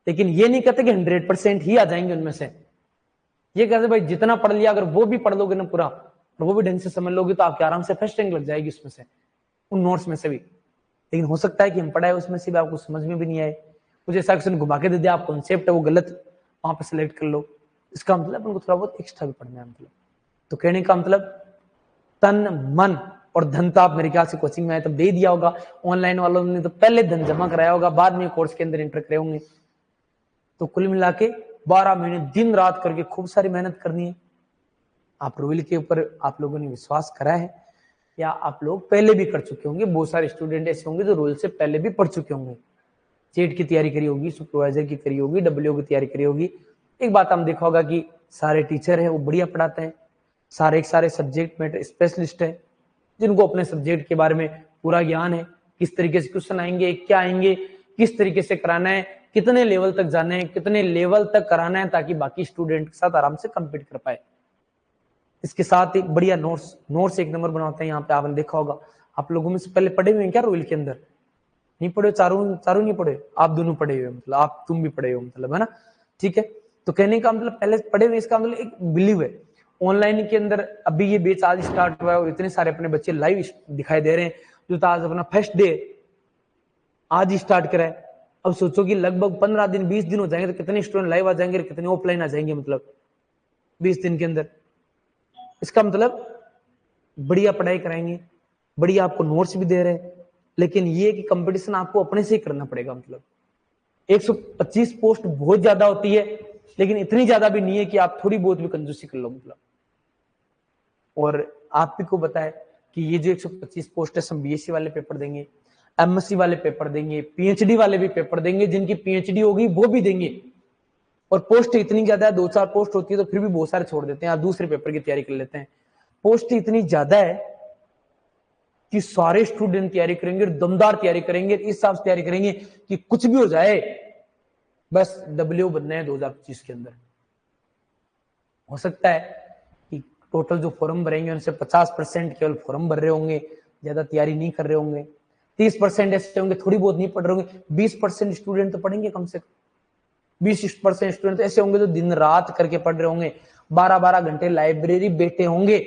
लेकिन ये नहीं कहते कि 100% ही आ जाएंगे उनमें से। ये कहते भाई जितना पढ़ लिया, अगर वो भी पढ़ लोगे ना पूरा और वो भी ढंग से समझ लोगे तो आपके आराम से फर्स्ट रैंक लग जाएगी उसमें से, उन नोट्स में से भी। लेकिन हो सकता है कि हम पढ़ाए उसमें से भी आपको समझ में भी नहीं आए, कुछ ऐसा क्वेश्चन घुमा के दे दिया, आप कॉन्सेप्ट है वो गलत वहां पर सिलेक्ट कर लो। इसका मतलब उनको थोड़ा बहुत एक्स्ट्रा भी पढ़ना है। मतलब तो कहने का मतलब तन मन और धन तो आप मेरे ख्याल से कोचिंग में आए तब दे दिया होगा, ऑनलाइन वालों ने तो पहले धन जमा कराया होगा, बाद में कोर्स के अंदर एंटर करे होंगे। तो कुल मिला के 12 महीने दिन रात करके खूब सारी मेहनत करनी है। आप रोहिल के ऊपर आप लोगों ने विश्वास करा है, या आप लोग पहले भी कर चुके होंगे। बहुत सारे स्टूडेंट ऐसे होंगे जो रोहिल से पहले भी पढ़ चुके होंगे, जेट की तैयारी करी होगी, सुपरवाइजर की करी होगी, डब्ल्यू की तैयारी करी होगी। एक बात हम देखा होगा कि सारे टीचर है वो बढ़िया पढ़ाते हैं, सारे सब्जेक्ट में स्पेशलिस्ट है, जिनको अपने सब्जेक्ट के बारे में पूरा ज्ञान है, किस तरीके से क्वेश्चन आएंगे, क्या आएंगे, किस तरीके से कराना है, कितने लेवल तक जाना है, कितने लेवल तक कराना है, ताकि बाकी स्टूडेंट के साथ आराम से कंपीट कर पाए। इसके साथ एक बढ़िया नोट्स एक नंबर बनाते हैं। यहाँ पे आपने देखा होगा, आप लोगों में से पहले पढ़े हुए हैं क्या रोहिल के अंदर? नहीं पढ़े? चारों नहीं पढ़े? आप दोनों पढ़े हुए, मतलब आप तुम भी पढ़े हो, मतलब है ना? ठीक है, तो कहने का मतलब पहले पढ़े हुए, इसका मतलब एक बिलीव है। ऑनलाइन के अंदर अभी ये बैच आज स्टार्ट हुआ है और इतने सारे अपने बच्चे लाइव दिखाई दे रहे हैं, जो तो आज अपना फर्स्ट डे आज ही स्टार्ट करा है। अब सोचो कि लगभग 15 दिन 20 दिन हो जाएंगे तो कितने स्टूडेंट लाइव आ जाएंगे और कितने ऑफलाइन आ जाएंगे, मतलब 20 दिन के अंदर। इसका मतलब बढ़िया पढ़ाई कराएंगे, बढ़िया आपको नोट्स भी दे रहे हैं, लेकिन ये कि कंपटीशन आपको अपने से ही करना पड़ेगा। मतलब 125 पोस्ट बहुत ज्यादा होती है, लेकिन इतनी ज्यादा भी नहीं है कि आप थोड़ी बहुत भी कंजूसी कर लो। मतलब और आप भी को बताए कि ये जो 125 पोस्ट है, सब बीएससी वाले पेपर देंगे, एमएससी वाले पेपर देंगे, पीएचडी वाले भी पेपर देंगे, जिनकी पीएचडी होगी वो भी देंगे। और पोस्ट इतनी ज्यादा है, 2-4 पोस्ट होती है तो फिर भी बहुत सारे छोड़ देते हैं, आप दूसरे पेपर की तैयारी कर लेते हैं। पोस्ट इतनी ज्यादा है कि सारे स्टूडेंट तैयारी करेंगे, दमदार तैयारी करेंगे, इस हिसाब से तैयारी करेंगे कि कुछ भी हो जाए, बस डब्ल्यू बनना है 2025 के अंदर। हो सकता है कि टोटल जो फॉर्म भरेंगे उनसे 50% केवल फॉर्म भर रहे होंगे, ज्यादा तैयारी नहीं कर रहे होंगे। 30% ऐसे होंगे थोड़ी बहुत नहीं पढ़ रहे होंगे। 20% स्टूडेंट तो पढ़ेंगे कम से कम। 20% स्टूडेंट तो ऐसे होंगे जो दिन रात करके पढ़ रहे होंगे, 12-12 घंटे लाइब्रेरी बैठे होंगे।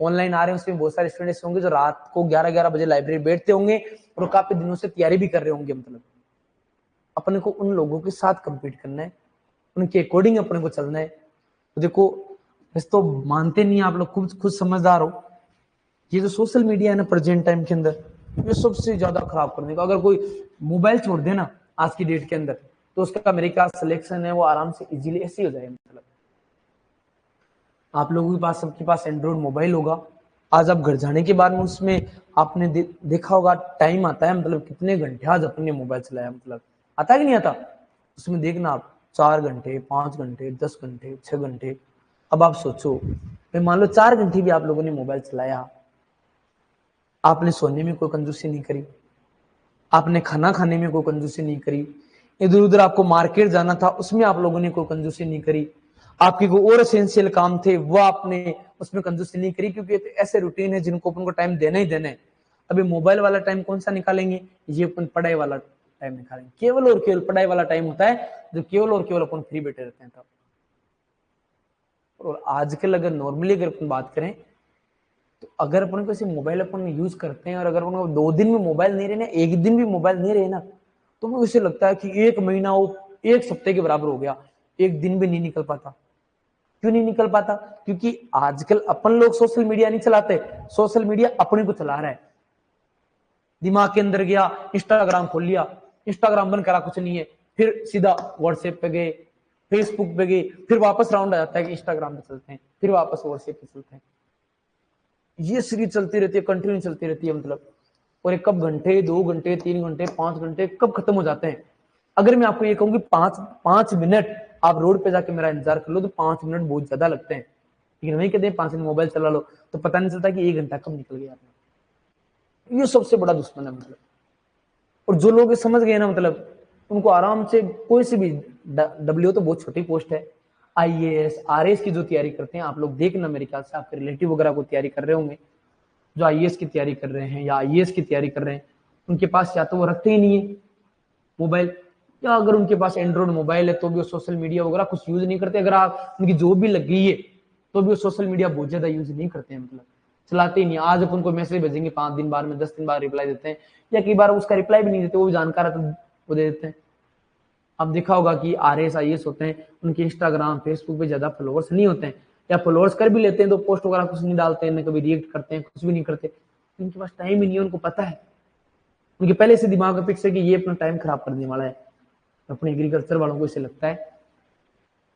ऑनलाइन आ रहे हैं उसमें बहुत सारे स्टूडेंट ऐसे होंगे जो रात को 11-11 बजे लाइब्रेरी बैठते होंगे और काफी दिनों से तैयारी भी कर रहे होंगे। मतलब अपने को उन लोगों के साथ कंपीट करना है, उनके अकॉर्डिंग अपने को चलना है। तो देखो, बस तो मानते नहीं आप लोग, खुद समझदार हो। ये जो सोशल मीडिया है ना प्रेजेंट टाइम के अंदर, ये सबसे ज्यादा खराब करने का। अगर कोई मोबाइल छोड़ दे ना आज की डेट के अंदर, तो उसका मेरे ख्याल सिलेक्शन है वो आराम से इजीली ऐसे ही हो जाएगा। मतलब आप लोगों के पास, सबके पास एंड्रॉइड मोबाइल होगा। आज आप घर जाने के बाद में उसमें आपने देखा होगा टाइम आता है, मतलब कितने घंटे आज अपने मोबाइल चलाया, मतलब आता है कि नहीं आता? उसमें देखना आप 4 घंटे, 5 घंटे, 10 घंटे, 6 घंटे। अब आप सोचो, मान लो 4 घंटे भी आप लोगों ने मोबाइल चलाया, आपने सोने में कोई कंजूसी नहीं करी, आपने खाना खाने में कोई कंजूसी नहीं करी, इधर उधर आपको मार्केट जाना था उसमें आप लोगों ने कोई कंजूसी नहीं करी, आपके कोई और एसेंशियल काम थे वो आपने उसमें कंजूसी नहीं करी, क्योंकि ऐसे रूटीन है जिनको अपन को टाइम देना ही देना है। अभी मोबाइल वाला टाइम कौन सा निकालेंगे? ये अपन पढ़ाई वाला टाइम निकालेंगे। केवल और केवल पढ़ाई वाला टाइम होता है जो केवल और केवल अपन फ्री बैठे रहते हैं तब। और आजकल अगर नॉर्मली अगर अपन बात करें तो अगर अपन को मोबाइल अपन यूज करते हैं और अगर अपन को 2 दिन में मोबाइल नहीं रहना, 1 दिन भी मोबाइल नहीं रहना, तो मुझे लगता है कि 1 महीना वो 1 सप्ताह के बराबर हो गया। 1 दिन भी नहीं निकल पाता। क्यों नहीं निकल पाता? क्योंकि आजकल अपन लोग सोशल मीडिया नहीं चलाते, सोशल मीडिया अपने को चला रहा है। दिमाग के अंदर गया, इंस्टाग्राम खोल लिया, इंस्टाग्राम बंद करा, कुछ नहीं है, फिर सीधा व्हाट्सएप पे गए, फेसबुक पे गए, फिर वापस राउंड आ जाता है कि इंस्टाग्राम पे चलते हैं, फिर वापस व्हाट्सएप पे चलते हैं। ये सीरीज चलती रहती है, कंटिन्यू चलती रहती है मतलब। और ये कब घंटे, 2 घंटे, 3 घंटे, 5 घंटे कब खत्म हो जाते हैं। अगर मैं आपको ये कहूँ कि 5 मिनट आप रोड पे जाके मेरा इंतजार कर लो तो 5 मिनट बहुत ज्यादा लगते हैं, लेकिन वही कहते हैं 5 मिनट मोबाइल चला लो तो पता नहीं चलता कि 1 घंटा कब निकल गया आपने। ये सबसे बड़ा दुश्मन है मतलब। और जो लोग समझ गए ना मतलब, उनको आराम से कोई सी भी डब्ल्यू तो बहुत छोटी पोस्ट है, आईएएस आरएएस की जो तैयारी करते हैं आप लोग देखना, मेरे ख्याल से आपके रिलेटिव वगैरह को तैयारी कर रहे होंगे, जो आईएएस की तैयारी कर रहे हैं या आईएएस की तैयारी कर रहे हैं, उनके पास या तो वो रखते ही नहीं है मोबाइल, या अगर उनके पास एंड्रॉइड मोबाइल है तो भी वो सोशल मीडिया वगैरह कुछ यूज नहीं करते। अगर आप उनकी जॉब भी लग गई है तो भी वो सोशल मीडिया बहुत ज्यादा यूज नहीं करते हैं, मतलब चलाते ही नहीं। आज अपन को मैसेज भेजेंगे 5 दिन बाद में, 10 दिन बाद रिप्लाई देते हैं, या कई बार उसका रिप्लाई भी नहीं देते, वो भी जानकार है तो वो दे देते हैं। अब देखा होगा कि आरएएस आईएएस होते हैं, उनके इंस्टाग्राम फेसबुक पे ज्यादा फॉलोअर्स नहीं होते हैं, या फॉलोअर्स कर भी लेते हैं तो पोस्ट वगैरह कुछ नहीं डालते हैं, न कभी रिएक्ट करते हैं, कुछ भी नहीं करते। उनके पास टाइम ही नहीं है, उनको पता है, उनके पहले से दिमाग में फिक्स है कि ये अपना टाइम खराब करने वाला है। अपने एग्रीकल्चर वालों को इसे लगता है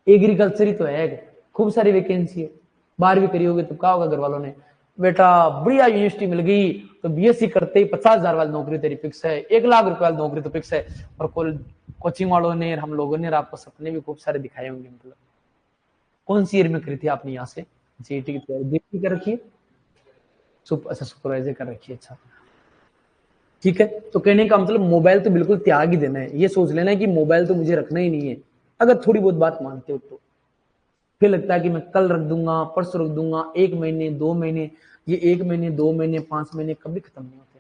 एग्रीकल्चर ही तो है, खूब सारी वैकेंसी है, 12वीं करी होगी तब कहा होगा घर वालों ने, बेटा बढ़िया यूनिवर्सिटी मिल गई तो बीएससी करते ही 50,000 वाली नौकरी तेरी फिक्स है, 1 लाख रुपए वाली नौकरी तो फिक्स है। और कोचिंग वालों ने, हम लोगों ने, आपको सपने भी खूब सारे दिखाए होंगे। मतलब कौन सी ईयर में करी थी आपने यहाँ से जेईटी की तैयारी, जेईटी कर रखी है, अच्छा सुपरवाइजर कर रखी है, अच्छा ठीक है। तो कहने का मतलब मोबाइल तो बिल्कुल त्याग ही देना है, ये सोच लेना है कि मोबाइल तो मुझे रखना ही नहीं है। अगर थोड़ी बहुत बात मानते हो तो फिर लगता है कि मैं कल रख दूंगा, परसों रख दूंगा, 1 महीने 2 महीने, ये 1 महीने 2 महीने 5 महीने कभी खत्म नहीं होते।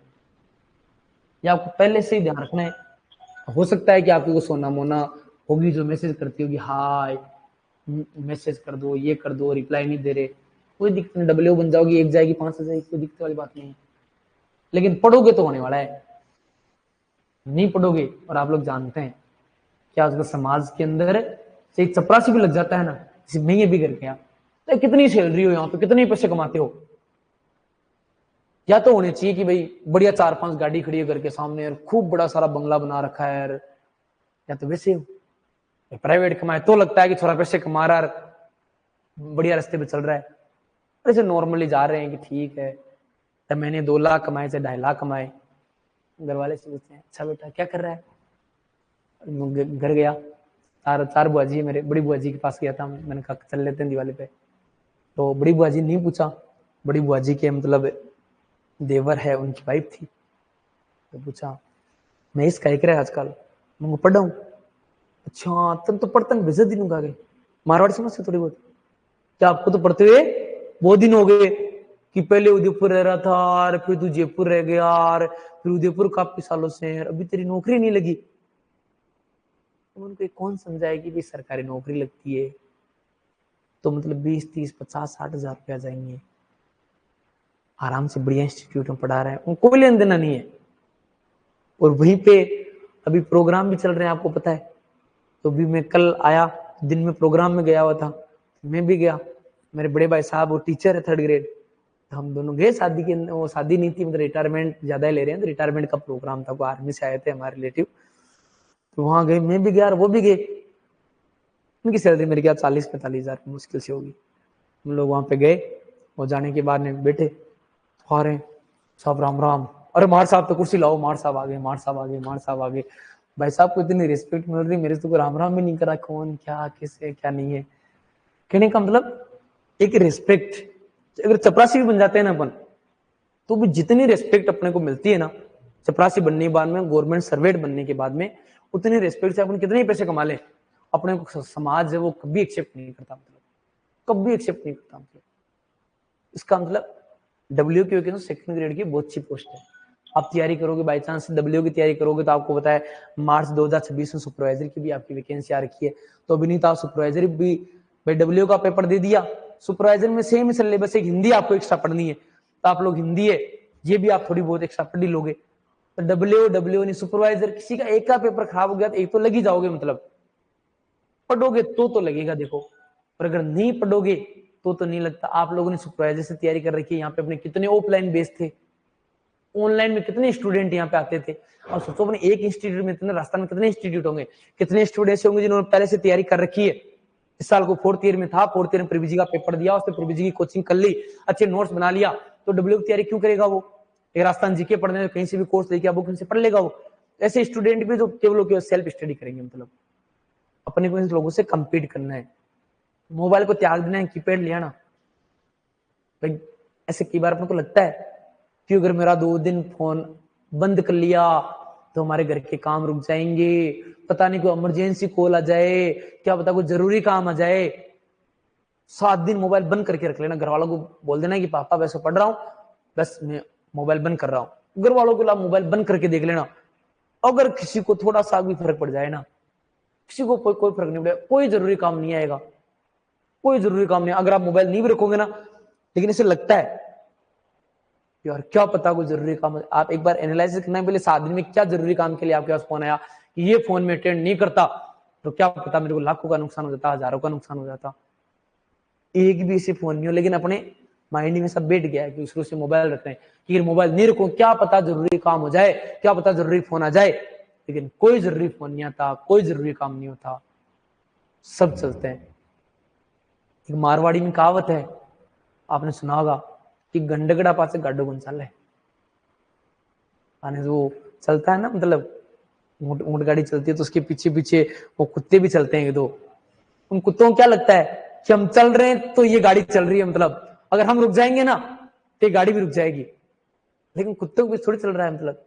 या आपको पहले से ही ध्यान रखना है। हो सकता है कि आपको को सोना मोना होगी जो मैसेज करती होगी, हाय मैसेज कर दो, ये कर दो, रिप्लाई नहीं दे रहे, कोई दिक्कत नहीं, डब्ल्यू बन जाओगी, एक जाएगी 5 जाएगी, कोई दिक्कत वाली बात नहीं है। लेकिन पढ़ोगे तो होने वाला है, नहीं पढ़ोगे, और आप लोग जानते हैं कि आजकल समाज के अंदर से चपरासी भी लग जाता है ना, जैसे मैं ये भी कर गया, तो कितनी सैलरी हो यहाँ पे, कितने पैसे कमाते हो, या तो होने चाहिए कि भाई बढ़िया 4-5 गाड़ी खड़ी है घर के सामने और खूब बड़ा सारा बंगला बना रखा है यार, या तो वैसे हो प्राइवेट कमाए तो लगता है कि थोड़ा पैसे कमा रहा है, बढ़िया रास्ते पे चल रहा है। ऐसे नॉर्मली जा रहे हैं कि ठीक है, तो मैंने 2 लाख कमाए से 2.5 लाख कमाए, घर वाले सोचते हैं अच्छा बेटा क्या कर रहा है। घर गया, चार बुआ जी मेरे, बड़ी बुआ जी के पास गया था, मैंने कहा चल लेते हैं दिवाली पे, तो बड़ी बुआ जी नहीं पूछा, बड़ी बुआ जी के मतलब देवर है, उनकी वाइफ थी, तो पूछा मैं इसका एक रहा आजकल, मैं पढ़ा हूँ, अच्छा तुम तो पढ़ता नहीं भेजा दिन गए, मारवाड़ी समझते थोड़ी बहुत, क्या आपको तो पढ़ते हुए बहुत दिन हो गए, कि पहले उदयपुर रह रहा था, फिर तू जयपुर रह गया, फिर उदयपुर काफी सालों से, अभी तेरी नौकरी नहीं लगी। उनको कौन समझाए कि भी सरकारी नौकरी लगती है तो मतलब 20, 30, 50, 60 हजार रुपया जाएंगे, आराम से बढ़िया इंस्टीट्यूट में पढ़ा रहे हैं, उनको कोई लेन देना नहीं है। और वहीं पे अभी प्रोग्राम भी चल रहे हैं, आपको पता है, तो भी मैं कल आया, दिन में प्रोग्राम में गया हुआ था, मैं भी गया, मेरे बड़े भाई साहब वो टीचर है 3rd ग्रेड, तो हम दोनों गए शादी के, वो शादी नहीं थी, मतलब रिटायरमेंट ज्यादा ले रहे हैं, तो रिटायरमेंट का प्रोग्राम था, वो आर्मी से आए थे हमारे रिलेटिव, तो वहां गए, मैं भी गया और वो भी गए। उनकी सैलरी मेरे ख्याल 40-45 हजार मुश्किल से होगी। हम लोग वहां पे गए, और जाने के बाद में बैठे, आ रहे सब राम राम, अरे मार साहब तो कुर्सी लाओ, मार साहब आ गए, मार साहब आ गए, मार साहब आ गए। भाई साहब को इतनी रिस्पेक्ट मिल रही, मेरे तो राम राम भी नहीं करा, कौन क्या किसे क्या नहीं है। कहने का मतलब एक रिस्पेक्ट, अगर चपरासी भी बन जाते हैं ना अपन, तो भी जितनी रिस्पेक्ट अपने को मिलती है ना चपरासी बनने के बाद में, गवर्नमेंट सर्वेंट बनने के बाद में, उतनी रिस्पेक्ट से अपन कितने ही पैसे कमा ले, अपने को समाज है वो कभी एक्सेप्ट नहीं करता, मतलब कभी एक्सेप्ट नहीं करता। मतलब इसका मतलब डब्ल्यू की वैकेंसी 2nd ग्रेड की बहुत अच्छी पोस्ट है, आप तैयारी करोगे, बाई चांस डब्ल्यू की तैयारी करोगे तो आपको पता है मार्च 2026 में सुपरवाइजर की भी आपकी वैकेंसी आ रखी है, तो अभी नहीं तो आप सुपरवाइजर भी भाई डब्ल्यू का पेपर दे दिया, सुपरवाइजर में सेम सिलेबस, एक हिंदी आपको एक्स्ट्रा पढ़नी है, तो आप लोग हिंदी है ये भी आप थोड़ी बहुत एक्स्ट्रा पढ़ लोगे, तो डब्ल्यू नहीं सुपरवाइजर, किसी का एक का पेपर खराब हो गया तो एक तो लग ही जाओगे, मतलब पढ़ोगे तो लगेगा देखो, और अगर नहीं पढ़ोगे तो नहीं लगता। आप लोगों ने सुपरवाइजर से तैयारी कर रखी है, यहाँ पे अपने कितने ऑफलाइन बेस थे, ऑनलाइन में कितने स्टूडेंट यहाँ पे आते थे, और सोचो अपने एक इंस्टीट्यूट में इतने, राजस्थान में कितने इंस्टीट्यूट होंगे, कितने स्टूडेंट्स होंगे जिन्होंने पहले से तैयारी कर रखी है। इस साल को 4th ईयर में था, 4th ईयर में प्रीवीजी का पेपर दिया, उसने प्रीवीजी की कोचिंग कर ली, अच्छे नोट्स बना लिया, तो डब्ल्यू की तैयारी क्यों करेगा वो? एक राजस्थान जीके पढ़ने कहीं से भी कोर्स लेके बुक से पढ़ लेगा वो। ऐसे स्टूडेंट भी जो केवल सेल्फ स्टडी करेंगे, मतलब अपने को इन लोगों से कंपीट करना है, मोबाइल को त्याग देना है, कीपैड ले आना। भाई ऐसे कई बार अपने को लगता है कि अगर मेरा 2 दिन फोन बंद कर लिया तो हमारे घर के काम रुक जाएंगे, पता नहीं कोई इमरजेंसी कॉल आ जाए, क्या पता कोई जरूरी काम आ जाए। 7 दिन मोबाइल बंद करके रख लेना, घर वालों को बोल देना कि पापा वैसे पढ़ रहा हूँ, बस मैं मोबाइल बंद कर रहा हूँ। घर वालों को मोबाइल बंद करके देख लेना, अगर किसी को थोड़ा सा भी फर्क पड़ जाए ना, किसी को कोई फर्क नहीं पड़ेगा, कोई जरूरी काम नहीं आएगा, कोई जरूरी काम नहीं। अगर आप मोबाइल नहीं भी रखोगे ना, लेकिन इसे लगता है यार क्या पता कोई जरूरी काम, आप एक बार एनालाइसिस करना है पहले 7 दिन में क्या जरूरी काम के लिए आपके पास फोन आया, कि ये फोन में अटेंड नहीं करता तो क्या पता मेरे को लाखों का नुकसान हो जाता, हजारों का नुकसान हो जाता। एक भी ऐसे फोन नहीं हो, लेकिन अपने माइंड में सब बैठ गया है कि शुरू से मोबाइल रख रहे हैं, कि मोबाइल नहीं रखो, क्या पता जरूरी काम हो जाए, क्या पता जरूरी फोन आ जाए। लेकिन कोई जरूरी फोन नहीं आता, कोई जरूरी काम नहीं होता, सब चलते हैं। एक मारवाड़ी में कहावत है, आपने सुना होगा, कि गंडगड़ा पास गाडो बन चल है, वो चलता है ना, मतलब ऊंट गाड़ी चलती है तो उसके पीछे पीछे वो कुत्ते भी चलते हैं 2। उन कुत्तों को क्या लगता है कि हम चल रहे हैं तो ये गाड़ी चल रही है, मतलब अगर हम रुक जाएंगे ना तो ये गाड़ी भी रुक जाएगी, लेकिन कुत्तों को थोड़ी चल रहा है। मतलब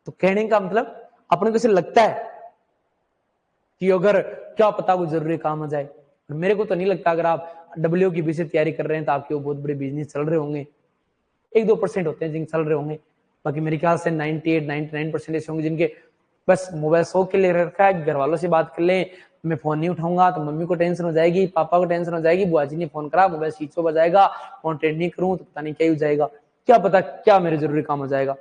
तो कहने का मतलब अपने को ऐसे लगता है कि अगर क्या पता कोई जरूरी काम हो जाए। मेरे को तो नहीं लगता, अगर आप डब्ल्यू की भी से तैयारी कर रहे हैं तो आपके वो बहुत बड़े बिजनेस चल रहे होंगे, 1-2% होते हैं जिनके चल रहे होंगे, बाकी मेरे ख्याल से 98-99% ऐसे होंगे जिनके बस मोबाइल शौक के लिए रखा है, घर वालों से बात कर लें, मैं फोन नहीं उठाऊंगा तो मम्मी को टेंशन हो जाएगी, पापा को टेंशन हो जाएगी, बुआ जी ने फोन करा मोबाइल स्विच ऑफ हो जाएगा, फोन अटेंड नहीं करूं तो पता नहीं क्या हो जाएगा, क्या पता क्या मेरे जरूरी काम हो जाएगा।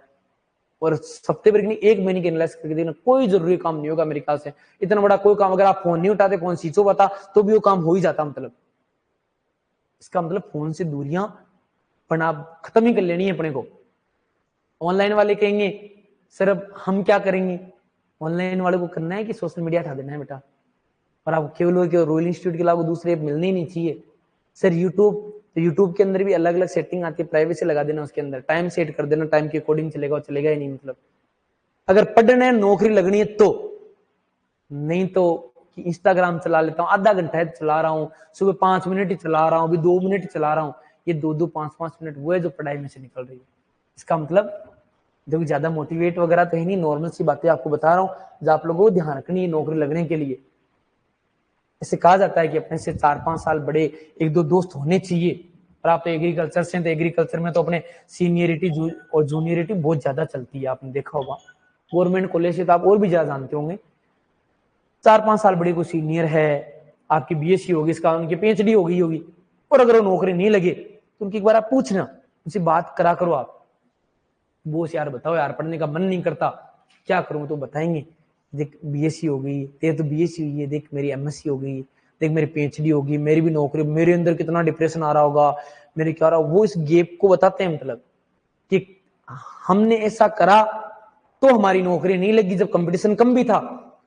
और हफ्ते भर की 1 महीने की एनालाइज करके देखना, कोई जरूरी काम नहीं होगा मेरे ख्याल से। इतना बड़ा कोई काम अगर आप फोन नहीं उठाते, फोन स्विच ऑफ आता तो भी वो काम हो ही जाता। मतलब इसका मतलब फोन से दूरियां पर आप खत्म ही कर लेनी है अपने को। ऑनलाइन वाले कहेंगे सर अब हम क्या करेंगे, ऑनलाइन वाले को करना है कि सोशल मीडिया हटा देना है बेटा, और आप केवल रॉयल इंस्टीट्यूट के अलावा दूसरे मिलने ही नहीं चाहिए। सर यूट्यूब, तो यूट्यूब के अंदर भी अलग अलग सेटिंग आती है, प्राइवेसी लगा देना, उसके अंदर टाइम सेट कर देना, टाइम के अकॉर्डिंग चलेगा, और चलेगा ही नहीं। मतलब अगर पढ़ना है, नौकरी लगनी है तो, नहीं तो कि इंस्टाग्राम चला लेता हूँ, आधा घंटा चला रहा हूँ, सुबह 5 मिनट ही चला रहा हूँ, अभी 2 मिनट चला रहा हूँ, ये 2-2, 5-5 मिनट वो है जो पढ़ाई में से निकल रही है। इसका मतलब देखो ज्यादा मोटिवेट वगैरह तो है नहीं, नॉर्मल सी बातें आपको बता रहा हूँ जो आप लोगों को ध्यान रखनी है नौकरी लगने के लिए। ऐसे कहा जाता है कि अपने से 4-5 साल बड़े 1-2 दोस्त होने चाहिए, और आप तो एग्रीकल्चर से, तो एग्रीकल्चर में तो अपने सीनियरिटी और जूनियरिटी बहुत ज्यादा चलती है, आपने देखा होगा। गवर्नमेंट कॉलेज से तो आप और भी ज्यादा जानते होंगे, 4-5 साल बड़े को सीनियर है, आपकी बीएससी होगी, इसका उनकी पीएचडी होगी होगी, और अगर वो नौकरी नहीं लगे तो उनकी एक बार आप पूछना, उनसे बात करा करो आप, बोस यार बताओ यार पढ़ने का मन नहीं करता, क्या करूं, तो बताएंगे देख बीएससी हो गई, तेरे तो बीएससी हुई है, देख मेरी एमएससी हो गई, देख मेरी पीएचडी होगी, मेरी भी नौकरी, मेरे अंदर कितना डिप्रेशन आ रहा होगा, मेरे क्या रहा, वो इस गैप को बताते हैं। मतलब कि हमने ऐसा करा तो हमारी नौकरी नहीं लगी, जब कंपटीशन कम भी था,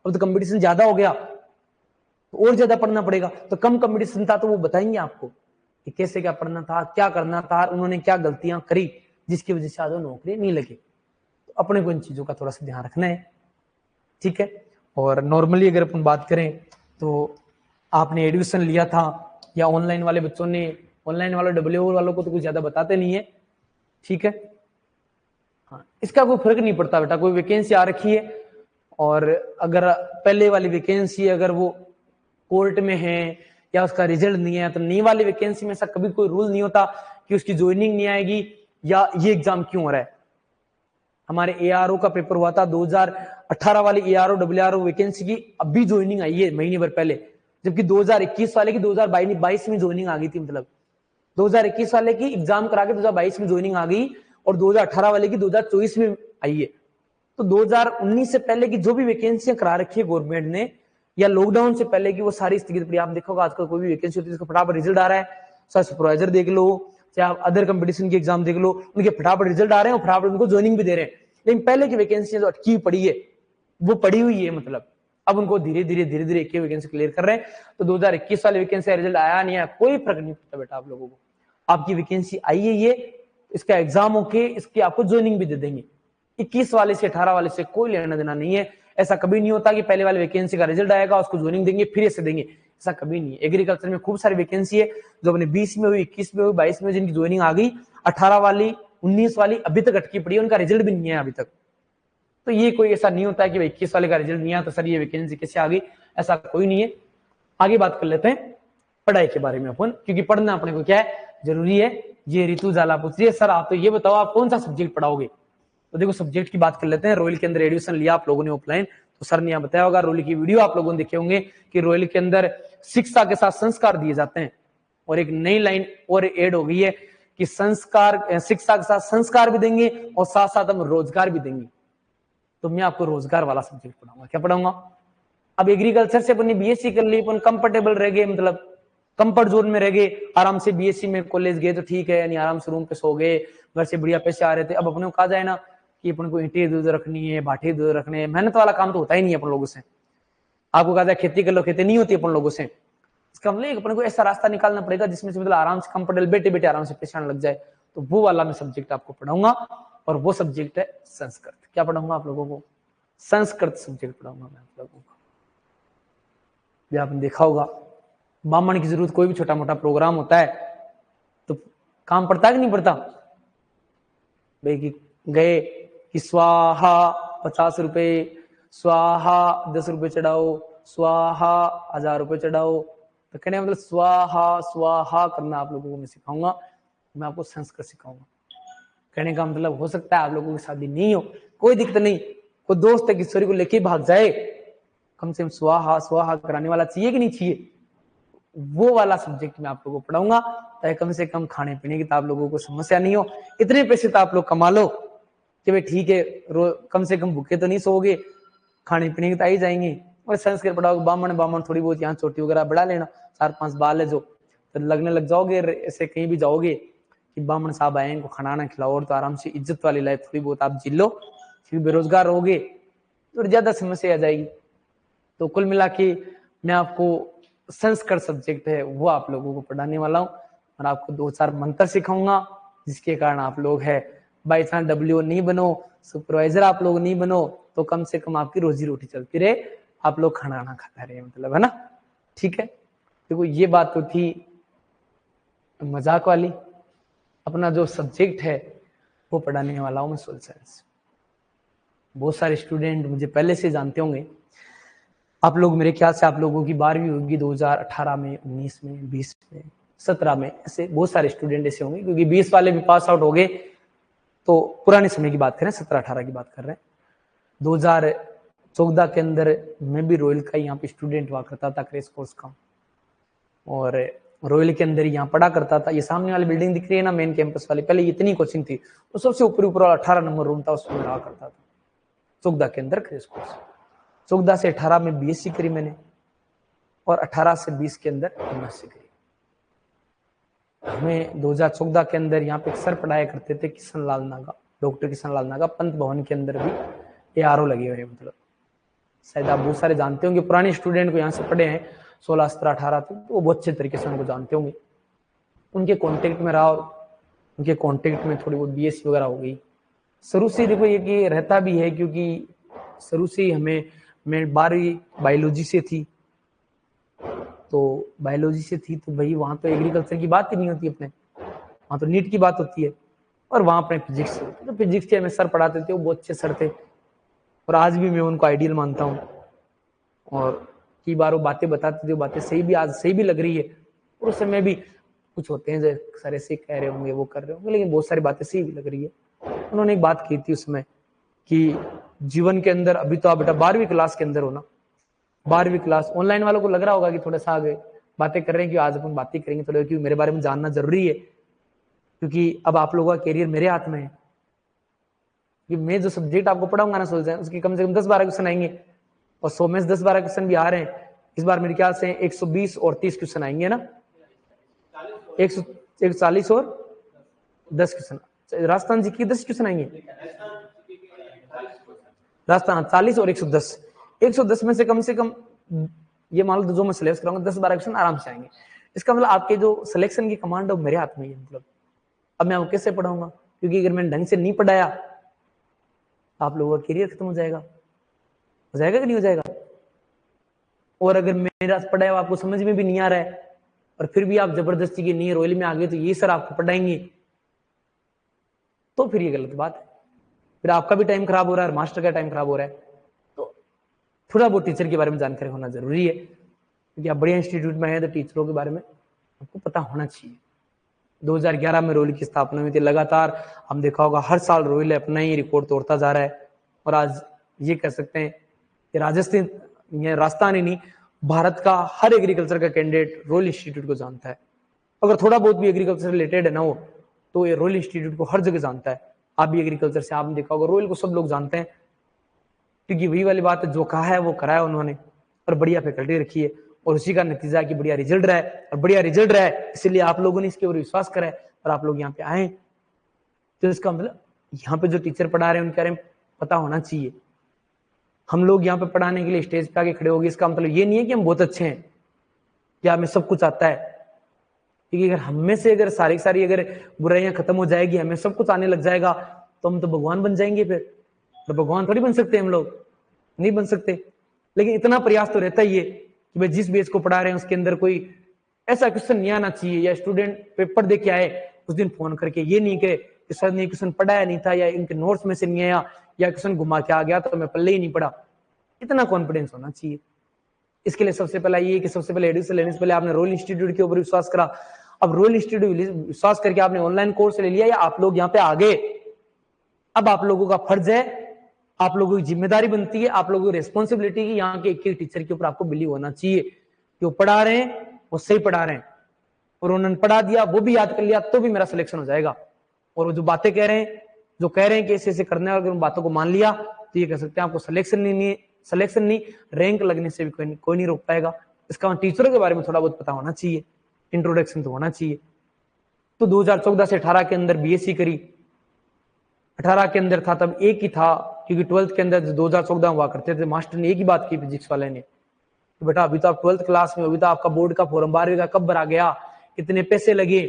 अब तो कंपटीशन ज्यादा हो गया तो और ज्यादा पढ़ना पड़ेगा, तो कम कंपटीशन था तो वो बताएंगे आपको कि कैसे क्या पढ़ना था, क्या करना था, उन्होंने क्या गलतियां करी जिसकी वजह से आज नौकरी नहीं लगी। तो अपने को इन चीजों का थोड़ा सा ध्यान रखना है, ठीक है। और नॉर्मली अगर अपन बात करें तो आपने एडमिशन लिया था, या ऑनलाइन वाले बच्चों ने, ऑनलाइन वाले डब्ल्यू वालों को तो कुछ ज्यादा बताते नहीं है, ठीक है। हाँ, इसका कोई फर्क नहीं पड़ता बेटा, कोई वैकेंसी आ रखी है और अगर पहले वाली वैकेंसी अगर वो कोर्ट में है या उसका रिजल्ट नहीं है, तो नई वाली वैकेंसी में ऐसा कभी कोई रूल नहीं होता कि उसकी ज्वाइनिंग नहीं आएगी या ये एग्जाम क्यों हो रहा है। हमारे एआरओ का पेपर हुआ था 2018 वाली एआरओ डब्ल्यूआरओ वैकेंसी की, अभी ज्वाइनिंग आई है महीने भर पहले, जबकि 2021 वाले की 2022 में ज्वाइनिंग आ गई थी। मतलब 2021 वाले की एग्जाम करा के 2022 में ज्वाइनिंग आ गई और 2018 वाले की 2024 में आई है। तो 2019 से पहले की जो भी वैकेंसियां करा रखी है गवर्नमेंट ने, या लॉकडाउन से पहले की, वो सारी स्थगित पड़ी। आप देखोगे आजकल कोई भी वैकेंसी होती है, फटाफट रिजल्ट आ रहा है, चाहे सुपरवाइजर देख लो, चाहे आप अदर कंपटीशन की एग्जाम देख लो, उनके फटाफट रिजल्ट आ रहे हैं और फटाफट उनको ज्वाइनिंग भी दे रहे हैं। लेकिन पहले की वैकेंसी जो अटकी पड़ी है वो पड़ी हुई है, मतलब अब उनको धीरे धीरे एक वैकेंसी क्लियर कर रहे हैं। तो 2021 वाले वैकेंसी का रिजल्ट आया नहीं आया कोई फर्क नहीं पड़ता बेटा आप लोगों को। आपकी वैकेंसी आई है, ये इसका एग्जाम होके इसकी आपको ज्वाइनिंग भी दे देंगे। 21 वाले से 18 वाले से कोई लेना देना नहीं है। ऐसा कभी नहीं होता कि पहले वाले वैकेंसी का रिजल्ट आएगा उसको ज्वाइनिंग देंगे फिर ऐसे देंगे, ऐसा कभी नहीं है। एग्रीकल्चर में खूब सारी वैकेंसी है जो अपने 20 में हुई, 21 में हुई, 22 में जिनकी ज्वाइनिंग आ गई, 18 वाली 19 वाली अभी तक अटकी पड़ी है, उनका रिजल्ट भी नहीं है अभी तक। तो ये कोई ऐसा नहीं होता है कि 21 वाले का रिजल्ट नहीं आया तो सर ये वैकेंसी कैसे आ गई, ऐसा कोई नहीं है। आगे बात कर लेते हैं पढ़ाई के बारे में अपन, क्योंकि पढ़ना अपने को क्या है जरूरी है। ये ऋतु जाला पूछ रही है सर आप तो ये बताओ आप कौन सा सब्जेक्ट पढ़ाओगे। तो देखो सब्जेक्ट की बात कर लेते हैं। रॉयल के अंदर एडमिशन लिया आप लोगों ने ऑफलाइन, तो सर ने यहाँ बताया होगा, रॉयल की वीडियो आप लोगों ने देखे होंगे कि रॉयल के अंदर शिक्षा के साथ संस्कार दिए जाते हैं। और एक नई लाइन और ऐड हो गई है कि संस्कार, शिक्षा के साथ संस्कार भी देंगे और साथ साथ हम रोजगार भी देंगे। तो मैं आपको रोजगार वाला सब्जेक्ट पढ़ाऊंगा। क्या पढ़ाऊंगा? अब एग्रीकल्चर से अपनी बीएससी कर ली, अपन कंफर्टेबल रह गए, मतलब कंफर्ट जोन में रह गए, आराम से बीएससी में कॉलेज गए तो ठीक है, यानी आराम से रूम पे सो गए, घर से बढ़िया पैसे आ रहे थे। अब अपने को कहा जाए ना कि अपन को ईंटें इधर रखनी है, भाटे इधर रखने है, मेहनत वाला काम तो होता ही नहीं है अपन लोगों से। आपको कहा जाए खेती कर लो, खेती नहीं होती अपन लोगों से। इसका मतलब अपन को ऐसा रास्ता निकालना पड़ेगा जिसमें से मतलब आराम से कंफर्टेबल बैठे बैठे आराम से पैसे आने लग जाए। तो वो वाला मैं सब्जेक्ट आपको पढ़ाऊंगा और वो सब्जेक्ट है संस्कृत। क्या पढ़ाऊंगा आप लोगों को? संस्कृत सब्जेक्ट पढ़ाऊंगा मैं आप लोगों को। आपने देखा होगा ब्राह्मण की जरूरत कोई भी छोटा मोटा प्रोग्राम होता है तो काम पड़ता है कि नहीं पड़ता भाई? कि गए कि स्वाहा 50 रुपए, स्वाहा 10 रुपए चढ़ाओ, स्वाहा 1000 रुपए चढ़ाओ। तो कहने मतलब स्वाहा स्वाहा करना आप लोगों को मैं सिखाऊंगा, मैं आपको संस्कृत सिखाऊंगा। कहने का मतलब हो सकता है आप लोगों की शादी नहीं हो, कोई दिक्कत नहीं, कोई दोस्त है किशोरी को लेके भाग जाए, कम से कम स्वाहा स्वाहा कराने वाला चाहिए कि नहीं चाहिए? वो वाला सब्जेक्ट मैं आप लोगों को पढ़ाऊंगा ताकि कम से कम खाने पीने की तो आप लोगों को समस्या नहीं हो। इतने पैसे तो आप लोग कमा लो कि भाई ठीक है, कम से कम भूखे तो नहीं सोओगे, खाने पीने की तो आई जाएंगे। और संस्कृत पढ़ाओगे, बामण थोड़ी बहुत यहाँ चोटी वगैरह बढ़ा लेना, 4-5 बाल है जो, तो लगने लग जाओगे। ऐसे कहीं भी जाओगे कि बामण साहब आए इनको खाना खिलाओ, और तो आराम से इज्जत वाली लाइफ थोड़ी बहुत आप जी लो। फिर बेरोजगार रहोगे तो ज्यादा समस्या आ जाएगी। तो कुल मिला के मैं आपको संस्कृत सब्जेक्ट है वो आप लोगों को पढ़ाने वाला हूँ और आपको 2-4 मंत्र सिखाऊंगा जिसके कारण आप लोग है बाई चांस डब्ल्यू नहीं बनो, सुपरवाइजर आप लोग नहीं बनो, तो कम से कम आपकी रोजी रोटी चलती रहे, आप लोग खाना ना खाता रहे, मतलब है ना। ठीक है, देखो ये बात तो थी मजाक वाली। अपना जो सब्जेक्ट है वो पढ़ाने वाला हूँ मैं सोशल साइंस। बहुत सारे स्टूडेंट मुझे पहले से जानते होंगे। आप लोग मेरे ख्याल से आप लोगों की 12वीं होगी 2018 में, 19 में, 20 में, 17 में, ऐसे बहुत सारे स्टूडेंट ऐसे होंगे क्योंकि 20 वाले भी पास आउट हो गए। तो पुराने समय की बात करें, 17-18 की बात कर रहे हैं। 2014 के अंदर मैं भी रॉयल का यहाँ पे स्टूडेंट हुआ करता था, क्रेश कोर्स का, और रॉयल के अंदर यहाँ पढ़ा करता था। ये सामने वाली बिल्डिंग दिख रही है ना, मेन कैंपस वाली, पहले इतनी कोचिंग थी, तो सबसे ऊपर वाला 18 नंबर रूम था, उसमें रहा करता था चौगदा के अंदर क्रेश कोर्स। 14 से 18 में बीएससी करी मैंने और 18 से 20 के अंदर एमएससी करी। हमें 2014 के अंदर यहाँ पे सर पढ़ाया करते थे किशन लाल नागा, डॉक्टर किशन लाल नागा, पंत भवन के अंदर भी ARO लगे हुए हैं, मतलब शायद आप बहुत सारे जानते होंगे, पुराने स्टूडेंट को यहाँ से पढ़े हैं 16, 17, 18 तक, तो वो बहुत अच्छे तरीके से उनको जानते होंगे। उनके कॉन्टेक्ट में रहा और उनके कॉन्टेक्ट में थोड़ी बहुत बीएससी वगैरह हो गई। शुरू से देखो ये कि रहता भी है क्योंकि शुरू से ही हमें, मैं 12वीं बायोलॉजी से थी, तो बायोलॉजी से थी तो भाई वहां तो एग्रीकल्चर की बात ही नहीं होती अपने, वहां तो नीट की बात होती है, और वहां अपने फिजिक्स होती, तो फिजिक्स के हमें सर पढ़ाते थे, वो बहुत अच्छे सर थे और आज भी मैं उनको आइडियल मानता हूँ। और कई बार वो बातें बताते थे, वो बातें सही भी, आज सही भी लग रही है, और उस समय भी कुछ होते हैं जो सर ऐसे कह रहे होंगे, वो कर रहे होंगे, लेकिन बहुत सारी बातें सही भी लग रही है। उन्होंने एक बात की थी उसमें कि जीवन के अंदर, अभी तो आप बेटा 12वीं क्लास के अंदर हो ना, 12वीं क्लास, ऑनलाइन वालों को लग रहा होगा कि थोड़ा सा आगे बातें कर रहे हैं कि आज अपन बातें करेंगे थोड़ा, क्योंकि मेरे बारे में जानना जरूरी है, क्योंकि अब आप लोगों का करियर मेरे हाथ में है। कि मैं जो सब्जेक्ट आपको पढ़ाऊंगा ना सोच उसकी कम से कम 10-12 क्वेश्चन आएंगे, और 100 में से 10-12 क्वेश्चन भी आ रहे हैं इस बार मेरे ख्याल से 120 और 30 क्वेश्चन आएंगे ना, 140 और 10 क्वेश्चन राजस्थान जी की 10 क्वेश्चन आएंगे। राजस्थान 40 और 110, 110 में से कम ये मान लो जो मैं सिलेक्ट कराऊंगा 10-12 क्वेश्चन आराम से आएंगे। इसका मतलब आपके जो सिलेक्शन की कमांड है मेरे हाथ में है। मतलब अब मैं आपको कैसे पढ़ाऊंगा, क्योंकि अगर मैंने ढंग से नहीं पढ़ाया आप लोगों का करियर खत्म हो जाएगा कि नहीं हो जाएगा। और अगर मेरा पढ़ाया हुआ आपको समझ में भी नहीं आ रहा है और फिर भी आप जबरदस्ती की नहीं रॉयल में आ गए तो ये सर आपको पढ़ाएंगे, तो फिर ये गलत बात है। फिर आपका भी टाइम खराब हो रहा है और मास्टर का टाइम खराब हो रहा है। तो थोड़ा बहुत टीचर के बारे में जानकारी होना जरूरी है, क्योंकि आप बढ़िया इंस्टीट्यूट में हैं तो टीचरों के बारे में आपको पता होना चाहिए। 2011 में रोयल की स्थापना हुई थी। लगातार हम देखा होगा हर साल रोयल अपना ही रिकॉर्ड तोड़ता जा रहा है। और आज ये कह सकते हैं कि राजस्थान ही नहीं, भारत का हर एग्रीकल्चर का कैंडिडेट रोयल इंस्टीट्यूट को जानता है। अगर थोड़ा बहुत भी एग्रीकल्चर रिलेटेड है ना हो तो ये रोयल इंस्टीट्यूट को हर जगह जानता है। आप भी एग्रीकल्चर से आपने देखा होगा रोयल को सब लोग जानते हैं, क्योंकि वही वाली बात है, जो कहा है वो करा है उन्होंने और बढ़िया फैकल्टी रखी है और उसी का नतीजा है कि बढ़िया रिजल्ट रहा है। और बढ़िया रिजल्ट रहा है इसलिए आप लोगों ने इसके ऊपर विश्वास करा है और आप लोग यहाँ पे आए। तो इसका मतलब यहाँ पे जो टीचर पढ़ा रहे हैं उनके बारे में पता होना चाहिए। हम लोग यहाँ पे पढ़ाने के लिए स्टेज पे आके खड़े हो गए, इसका मतलब ये नहीं है कि हम बहुत अच्छे हैं कि हमें सब कुछ आता है। क्योंकि अगर हम में से अगर सारी अगर बुराइयां खत्म हो जाएगी, हमें सब कुछ आने लग जाएगा, तो हम तो भगवान बन जाएंगे। फिर तो भगवान थोड़ी बन सकते हम लोग, नहीं बन सकते। लेकिन इतना प्रयास तो रहता ही है कि भाई जिस बेस को पढ़ा रहे हैं उसके अंदर कोई ऐसा क्वेश्चन नहीं आना चाहिए, या स्टूडेंट पेपर दे के आए उस दिन फोन करके ये नहीं कहे कि सर ने क्वेश्चन पढ़ाया नहीं था, या इनके नोट्स में से नहीं आया, या क्वेश्चन घुमा के आ गया तो मैं पल्ले ही नहीं पढ़ा। इतना कॉन्फिडेंस होना चाहिए। इसके लिए सबसे पहला ये कि सबसे पहले एडमिशन लेने से पहले आपने रोयल इंस्टीट्यूट के ऊपर विश्वास करा। अब रोयल इंस्टीट्यूट विश्वास करके आपने ऑनलाइन कोर्स ले लिया या आप लोग यहाँ पे आ गए, अब आप लोगों का फर्ज है, आप लोगों की जिम्मेदारी बनती है, आप लोगों की रिस्पॉन्सिबिलिटी की यहाँ के एक टीचर के ऊपर आपको बिलीव होना चाहिए कि वो पढ़ा रहे हैं, वो सही पढ़ा रहे हैं, और उन्होंने पढ़ा दिया वो भी याद कर लिया तो भी मेरा सिलेक्शन हो जाएगा। और वो जो बातें कह रहे हैं, जो कह रहे हैं कि ऐसे करने वाले, उन बातों को मान लिया तो ये कह सकते हैं आपको सिलेक्शन नहीं रैंक लगने से भी कोई नहीं रोक पाएगा। इसका टीचरों के बारे में थोड़ा बहुत पता होना चाहिए, इंट्रोडक्शन तो होना चाहिए। तो 2014 से 18 के अंदर बीएससी करी। 18 के अंदर था तब एक ही था, क्योंकि 12th के अंदर 2014 हुआ करते थे, मास्टर ने एक ही बात की फिजिक्स वाले ने, तो बेटा अभी तो आप 12th क्लास में, अभी तो आपका बोर्ड का फॉर्म 12वीं का कब भरा गया, कितने पैसे लगे,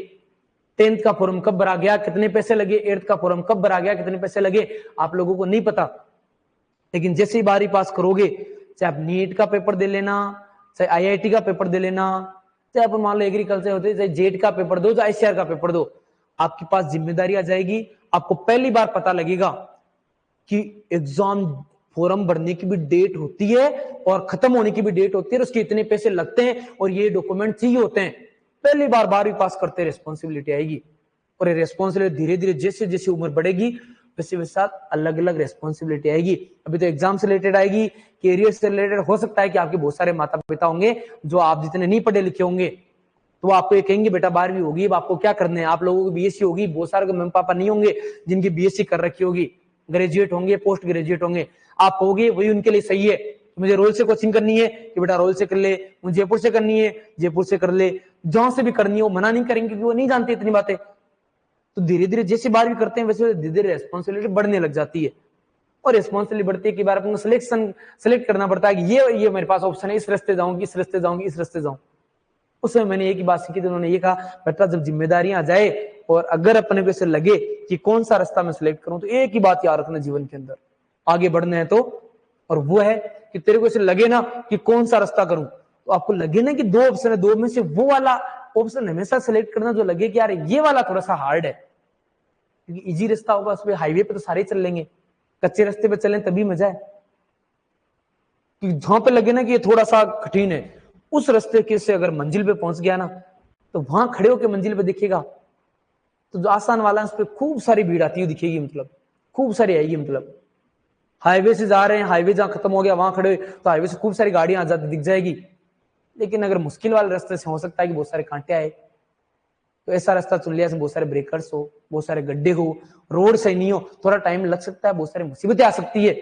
10th का फॉर्म कब भरा गया, कितने पैसे लगे, 8th का फॉर्म कब भरा गया, कितने पैसे लगे, आप लोगों को नहीं पता। लेकिन जैसे ही 12वीं पास करोगे, चाहे आप नीट का पेपर दे लेना, चाहे आईआईटी का पेपर दे लेना, चाहे आप मान लो एग्रीकल्चर होते चाहे जेट का पेपर दो, चाहे आईसीआर का पेपर दो, आपके पास जिम्मेदारी आ जाएगी। आपको पहली बार पता लगेगा कि एग्जाम फॉर्म भरने की भी डेट होती है और खत्म होने की भी डेट होती है, और उसके इतने पैसे लगते हैं और ये डॉक्यूमेंट चाहिए होते हैं। पहली बार 12वीं पास करते रिस्पॉन्सिबिलिटी आएगी, और ये रिस्पॉन्सिबिलिटी धीरे धीरे जैसे जैसे उम्र बढ़ेगी वैसे वैसे साथ अलग अलग रिस्पॉन्सिबिलिटी आएगी। अभी तो एग्जाम से रिलेटेड आएगी, कैरियर से रिलेटेड हो सकता है कि आपके बहुत सारे माता पिता होंगे जो आप जितने नहीं पढ़े लिखे होंगे, तो आपको ये कहेंगे बेटा 12वीं होगी, अब आपको क्या करना है, आप लोगों की बीएससी होगी। बहुत सारे मम्मी पापा नहीं होंगे जिनकी बीएससी कर रखी होगी, ग्रेजुएट होंगे, पोस्ट ग्रेजुएट होंगे। आप कहोगे वही उनके लिए सही है, मुझे रोल से कोचिंग करनी है कि बेटा रोल से कर ले, मुझे जयपुर से करनी है जयपुर से कर ले, जहां से भी करनी है। वो मना नहीं करेंगे क्योंकि वो नहीं जानते इतनी बातें। तो धीरे धीरे जैसे 12वीं करते हैं वैसे धीरे धीरे रेस्पॉन्सिबिलिटी बढ़ने लग जाती है, और रिस्पॉन्सिबिलिटी बढ़ती है कि बार अपने सेलेक्ट करना पड़ता है कि ये मेरे पास ऑप्शन है, इस रास्ते जाऊंगी, इस रास्ते जाऊंगी, इस रास्ते जाऊं। उसमें मैंने एक ही बात सीखी थी, उन्होंने ये कहा बेटा जब जिम्मेदारियां आ जाए और अगर अपने को ऐसे लगे कि कौन सा रास्ता मैं सिलेक्ट करूं, तो एक ही बात याद रखना जीवन के अंदर आगे बढ़ना है तो, और वो है कि तेरे को ऐसे लगे ना कि कौन सा रास्ता करूं, तो आपको लगे ना कि दो ऑप्शन है, दो में से वो वाला ऑप्शन हमेशा सिलेक्ट करना जो लगे कि यार ये वाला थोड़ा सा हार्ड है, क्योंकि इजी रास्ता होगा उस पर हाईवे पे तो सारे चल लेंगे, कच्चे रास्ते पे चलें तभी मजा है। कि जहां पे लगे ना कि ये थोड़ा सा कठिन है, उस रास्ते के से अगर मंजिल पे पहुंच गया ना, तो वहां खड़े होकर मंजिल पे दिखेगा तो जो आसान वाला है उस पर खूब सारी भीड़ आती हुई दिखेगी, मतलब खूब सारी आएगी। मतलब हाईवे से जा रहे हैं, हाईवे जहां खत्म हो गया वहां खड़े तो हाईवे से खूब सारी गाड़ियां आ जाती दिख जाएगी। लेकिन अगर मुश्किल वाले रास्ते से हो सकता है कि बहुत सारे कांटे आए, तो ऐसा रास्ता चुन लिया, बहुत सारे ब्रेकर्स हो, बहुत सारे गड्ढे हो, रोड सही नहीं हो, थोड़ा टाइम लग सकता है, बहुत सारी मुसीबतें आ सकती है।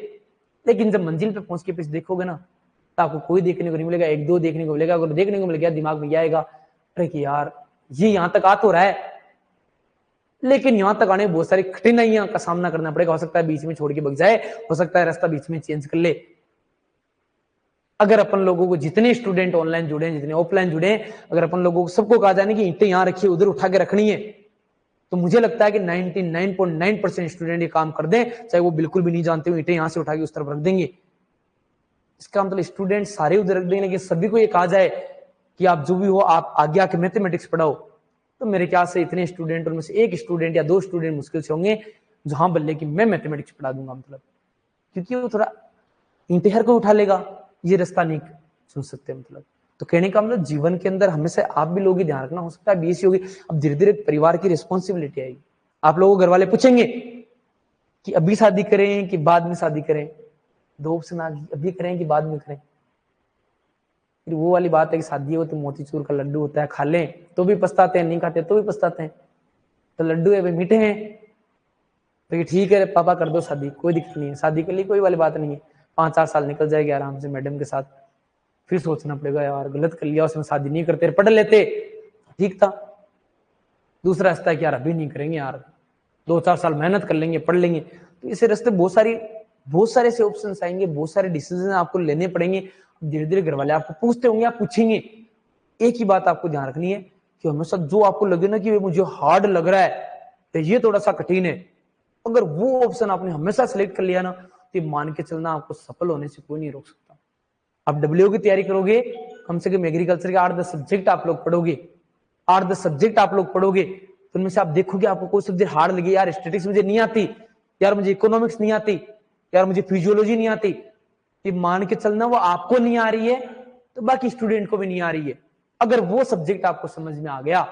लेकिन जब मंजिल पे पहुंच के पीछे देखोगे ना, तो आपको कोई देखने को नहीं मिलेगा, एक दो देखने को मिलेगा। अगर देखने को मिल गया दिमाग में यह आएगा अरे कि यार ये यहां तक आ तो रहा है, लेकिन यहाँ तक आने में बहुत सारी कठिनाइयां का सामना करना पड़ेगा। हो सकता है बीच में छोड़ के भाग जाए, हो सकता है रास्ता बीच में चेंज कर ले। अगर अपन लोगों को जितने स्टूडेंट ऑनलाइन जुड़े हैं, जितने ऑफलाइन जुड़े हैं, अगर अपन लोगों को सबको कहा जाए कि ईंटें यहाँ रखिए, उधर उठा के रखनी है, तो मुझे लगता है कि 99.9% स्टूडेंट ये काम कर दें, चाहे वो बिल्कुल भी नहीं जानते हो, ईंटें यहाँ से उठा के उस तरफ रख देंगे। इसका मतलब स्टूडेंट सारे उधर रख देंगे, लेकिन सभी को ये कहा जाए कि आप जो भी हो, आप आगे आके मैथमेटिक्स पढ़ाओ, तो मेरे ख्याल से इतने स्टूडेंट उनमें से एक स्टूडेंट या दो स्टूडेंट मुश्किल से होंगे जो हाँ बल्ले कि मैं मैथमेटिक्स पढ़ा दूंगा, मतलब क्योंकि वो थोड़ा ईंटें हर कोई उठा लेगा, ये रास्ता नहीं सुन सकते। मतलब तो कहने का मतलब जीवन के अंदर हमेशा आप भी लोग ध्यान रखना, हो सकता है बीएससी होगी, अब धीरे धीरे परिवार की रिस्पॉन्सिबिलिटी आएगी। आप लोगों को घर वाले पूछेंगे कि अभी शादी करें कि बाद में शादी करें, दो ऑप्शन आ गई, अभी करें कि बाद में करें। फिर वो वाली बात है कि शादी हो तो मोतीचूर का लड्डू होता है, खा लें तो भी पछताते हैं, नहीं खाते तो भी पछताते हैं। तो लड्डू है भाई मीठे हैं, तो ठीक है पापा कर दो शादी, कोई दिक्कत नहीं है, शादी के लिए कोई वाली बात नहीं है। 5-4 साल निकल जाएगी आराम से मैडम के साथ, फिर सोचना पड़ेगा यार गलत कर लिया, उसमें शादी नहीं करते, पढ़ लेते ठीक था। दूसरा रास्ता है कि यार अभी नहीं करेंगे यार, 2-4 साल मेहनत कर लेंगे, पढ़ लेंगे। तो इसे रास्ते बहुत सारे ऐसे ऑप्शन आएंगे, बहुत सारे डिसीजन आपको लेने पड़ेंगे। धीरे धीरे घर वाले आपको पूछते होंगे, आप पूछेंगे। एक ही बात आपको ध्यान रखनी है कि हमेशा जो आपको लगे ना कि मुझे हार्ड लग रहा है, तो ये थोड़ा सा कठिन है, अगर वो ऑप्शन आपने हमेशा सेलेक्ट कर लिया ना, तो मान के चलना आपको सफल होने से कोई नहीं रोक सकता। आप डब्ल्यू की तैयारी करोगे, कम से कम एग्रीकल्चर के 8-10 सब्जेक्ट आप लोग पढ़ोगे, 8-10 सब्जेक्ट आप लोग पढ़ोगे, तो उनमें से आप देखोगे आपको कोई सब्जेक्ट हार्ड लगे, यार स्टैटिस्टिक्स मुझे नहीं आती, यार मुझे इकोनॉमिक्स नहीं आती, यार मुझे फिजियोलॉजी नहीं आती, ये मान के चलना वो आपको नहीं आ रही है तो बाकी स्टूडेंट को भी नहीं आ रही है। अगर वो सब्जेक्ट आपको समझ में आ गया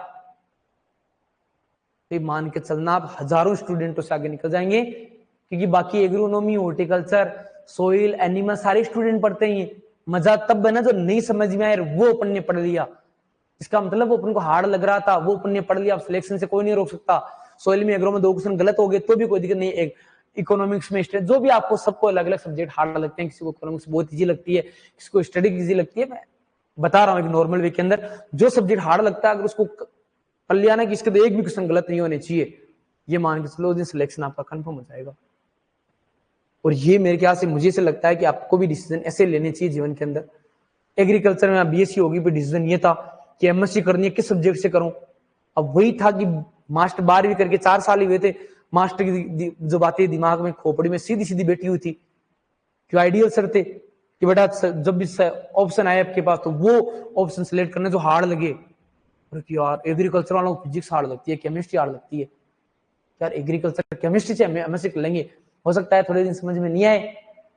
तो मान के चलना आप हजारों स्टूडेंटों से आगे निकल जाएंगे, क्योंकि बाकी एग्रोनॉमी, हॉर्टिकल्चर, सोइल, एनिमल सारे स्टूडेंट पढ़ते हैं। मजा तब बना जो नहीं समझ में आया वो अपन ने पढ़ लिया, इसका मतलब वो अपन को हार्ड लग रहा था, वो अपन ने पढ़ लिया, सिलेक्शन से कोई नहीं रोक सकता। सोइल में एग्रो में 2 क्वेश्चन गलत हो गए तो भी कोई दिक्कत नहीं। एक इकोनॉमिक्स में स्टेट, जो भी आपको सबको अलग अलग सब्जेक्ट हार्ड लगते हैं, किसी को इकोनॉमिक्स बहुत इजी लगती है, किसी को स्टडी इजी लगती है। मैं बता रहा हूँ एक नॉर्मल वे के अंदर जो सब्जेक्ट हार्ड लगता है, अगर उसको कर लिया ना कि इसके तो एक भी क्वेश्चन गलत नहीं होने चाहिए, ये मान के चलो दिन सिलेक्शन आपका कंफर्म हो जाएगा। और ये मेरे ख्याल से मुझे से लगता है कि आपको भी डिसीजन ऐसे लेने चाहिए जीवन के अंदर। एग्रीकल्चर में बीएससी होगी, पर डिसीजन ये था कि एमएससी करनी है, किस सब्जेक्ट से करूं। अब वही था कि मास्टर 12वीं करके 4 साल ही हुए थे, मास्टर की जो बातें दिमाग में खोपड़ी में सीधी सीधी बैठी हुई थी, क्यों आइडियल सर थे कि बेटा जब भी ऑप्शन आए आपके पास तो वो ऑप्शन सिलेक्ट करना जो हार्ड लगे। यार एग्रीकल्चर वालों को फिजिक्स हार्ड लगती है, केमिस्ट्री हार्ड लगती है, यार एग्रीकल्चर केमिस्ट्री से एमएससी कर लेंगे, हो सकता है थोड़े दिन समझ में नहीं आए,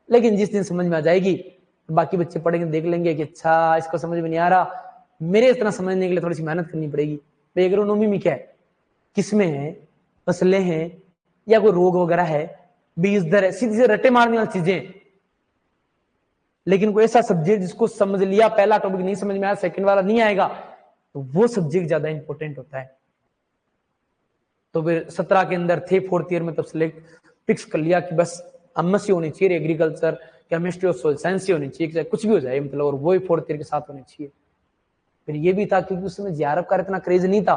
लेकिन जिस दिन समझ में आ जाएगी बाकी बच्चे पढ़ेंगे, देख लेंगे कि अच्छा इसको समझ में नहीं आ रहा, मेरे इतना समझने के लिए थोड़ी सी मेहनत करनी पड़ेगी। तो एग्रोनॉमी में क्या है, किसमें है, फसलें हैं या कोई रोग वगैरह है, बीज दर है, सीधे से रट्टे मारने वाली चीजें। लेकिन कोई ऐसा सब्जेक्ट जिसको समझ लिया, पहला टॉपिक नहीं समझ में आया, सेकंड वाला नहीं आएगा, तो वो सब्जेक्ट ज्यादा इंपॉर्टेंट होता है। तो फिर 17 के अंदर थे 4th ईयर में, तब सिलेक्ट फिक्स कर लिया कि बस एमएससी होनी चाहिए, एग्रीकल्चर, केमिस्ट्री और सोइल साइंस ही होनी चाहिए, चाहे कुछ भी हो जाए मतलब, और वो ही 4th ईयर के साथ होनी चाहिए। फिर ये भी था क्योंकि उस समय जेआरएफ का इतना क्रेज नहीं था,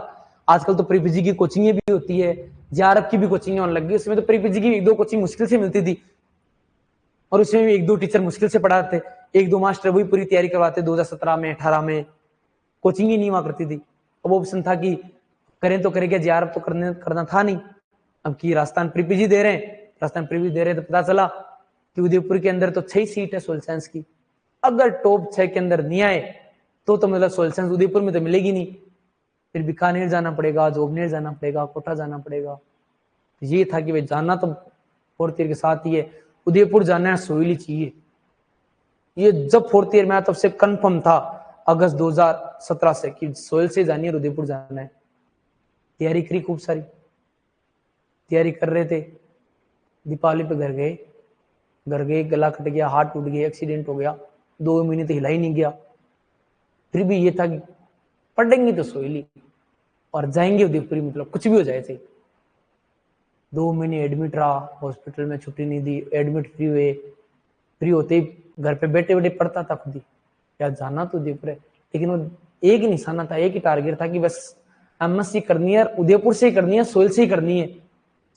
आजकल तो प्री पीजी की कोचिंग भी होती है, जेआरएफ की भी कोचिंग होने लगी। उसमें तो प्री पीजी की 1-2 कोचिंग मुश्किल से मिलती थी, और उसमें भी 1-2 टीचर मुश्किल से पढ़ाते, 1-2 मास्टर वही पूरी तैयारी करवाते। 2017 में 18 में कोचिंग ही नहीं हुआ करती थी। अब ऑप्शन था कि करें तो करें क्या, जेआरएफ तो करना था नहीं। अब की राजस्थान प्री पीजी दे रहे हैं, राजस्थान प्री पीजी दे रहे हैं, तो पता चला कि उदयपुर के अंदर तो 6 सीट है सोइल साइंस की, अगर टॉप 6 के अंदर नहीं आए तो मतलब सोइल साइंस उदयपुर में तो मिलेगी नहीं, फिर बीकानेर जाना पड़ेगा, जोबनेर जाना पड़ेगा, कोटा जाना पड़ेगा। ये था कि भाई जाना तो 4th ईयर के साथ ही है, उदयपुर जाना है, सोइल ही चाहिए। ये जब 4th ईयर में आया तब से कंफर्म था अगस्त 2017 से कि सोइल से जानी है, उदयपुर जाना है। तैयारी करी, खूब सारी तैयारी कर रहे थे। दीपावली पे घर गए, गला कट गया, हाथ टूट गया, एक्सीडेंट हो गया, 2 महीने तो हिला ही नहीं गया। फिर भी ये था कि पढ़ेंगे तो सोइली और जाएंगे उदयपुरी, मतलब कुछ भी हो जाए थे। 2 महीने एडमिट रहा, हॉस्पिटल में छुट्टी नहीं दी, एडमिट फ्री हुए। फ्री होते ही घर पे बैठे बैठे पढ़ता था खुद ही, यार जाना तो उदयपुर है। लेकिन वो एक ही निशाना था, एक ही टारगेट था कि बस एमएससी करनी है, उदयपुर से ही करनी है, सोयल से ही करनी है।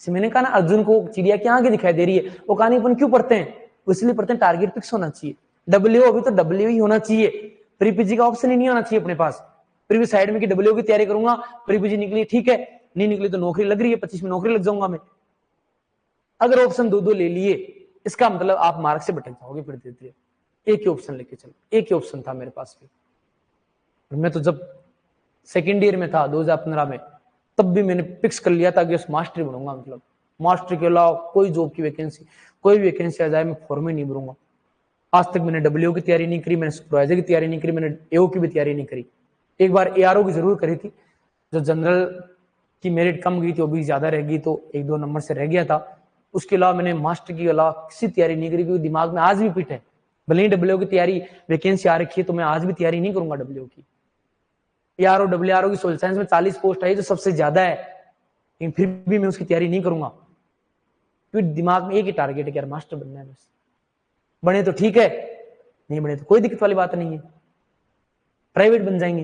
मैंने कहा ना अर्जुन को चिड़िया क्या आगे दिखाई दे रही है, वो कहानी अपन क्यों पढ़ते हैं, इसलिए पढ़ते हैं टारगेट फिक्स होना चाहिए। डब्ल्यू अभी तो डब्ल्यू ही होना चाहिए, प्रीपीजी का ऑप्शन ही नहीं होना चाहिए अपने पास। प्रीपी साइड में कि डब्ल्यू की तैयारी करूंगा, प्रीपीजी निकली ठीक है, नहीं निकली तो नौकरी लग रही है, 25 में नौकरी लग जाऊंगा मैं। अगर ऑप्शन दो ले लिए इसका मतलब आप मार्क से भटक जाओगे फिर धीरे धीरे। एक ही ऑप्शन लेके चलो, एक ही ऑप्शन था मेरे पास भी। मैं तो जब सेकेंड ईयर में था 2015 में, तब भी मैंने फिक्स कर लिया था कि मास्टरी बनूंगा, मतलब मास्टरी के अलावा कोई जॉब की वैकेंसी, कोई भी वैकेंसी आ जाए मैं फॉर्म ही नहीं भरूंगा। आज तक मैंने डब्ल्यू की तैयारी नहीं करी, मैंने सुपरवाइजर की तैयारी नहीं करी, मैंने एओ की भी तैयारी नहीं करी। एक बार एआरओ की जरूर करी थी, जो जनरल की मेरिट कम गई थी, वो भी ज्यादा रह गई तो 1-2 नंबर से रह गया था। उसके अलावा मैंने मास्टर की अलावा किसी तैयारी नहीं करी, क्योंकि दिमाग में आज भी फिट है। भले ही डब्ल्यू की तैयारी वैकेंसी आ रखी है तो मैं आज भी तैयारी नहीं करूंगा डब्ल्यू की। एआरओ डब्ल्यूआरओ की सोशल साइंस में 40 पोस्ट आई जो सबसे ज्यादा है, लेकिन फिर भी मैं उसकी तैयारी नहीं करूंगा। फिर दिमाग में एक ही टारगेट है कि यार मास्टर बनना है बस। बने तो ठीक है, नहीं बने तो कोई दिक्कत वाली बात नहीं है, प्राइवेट बन जाएंगे।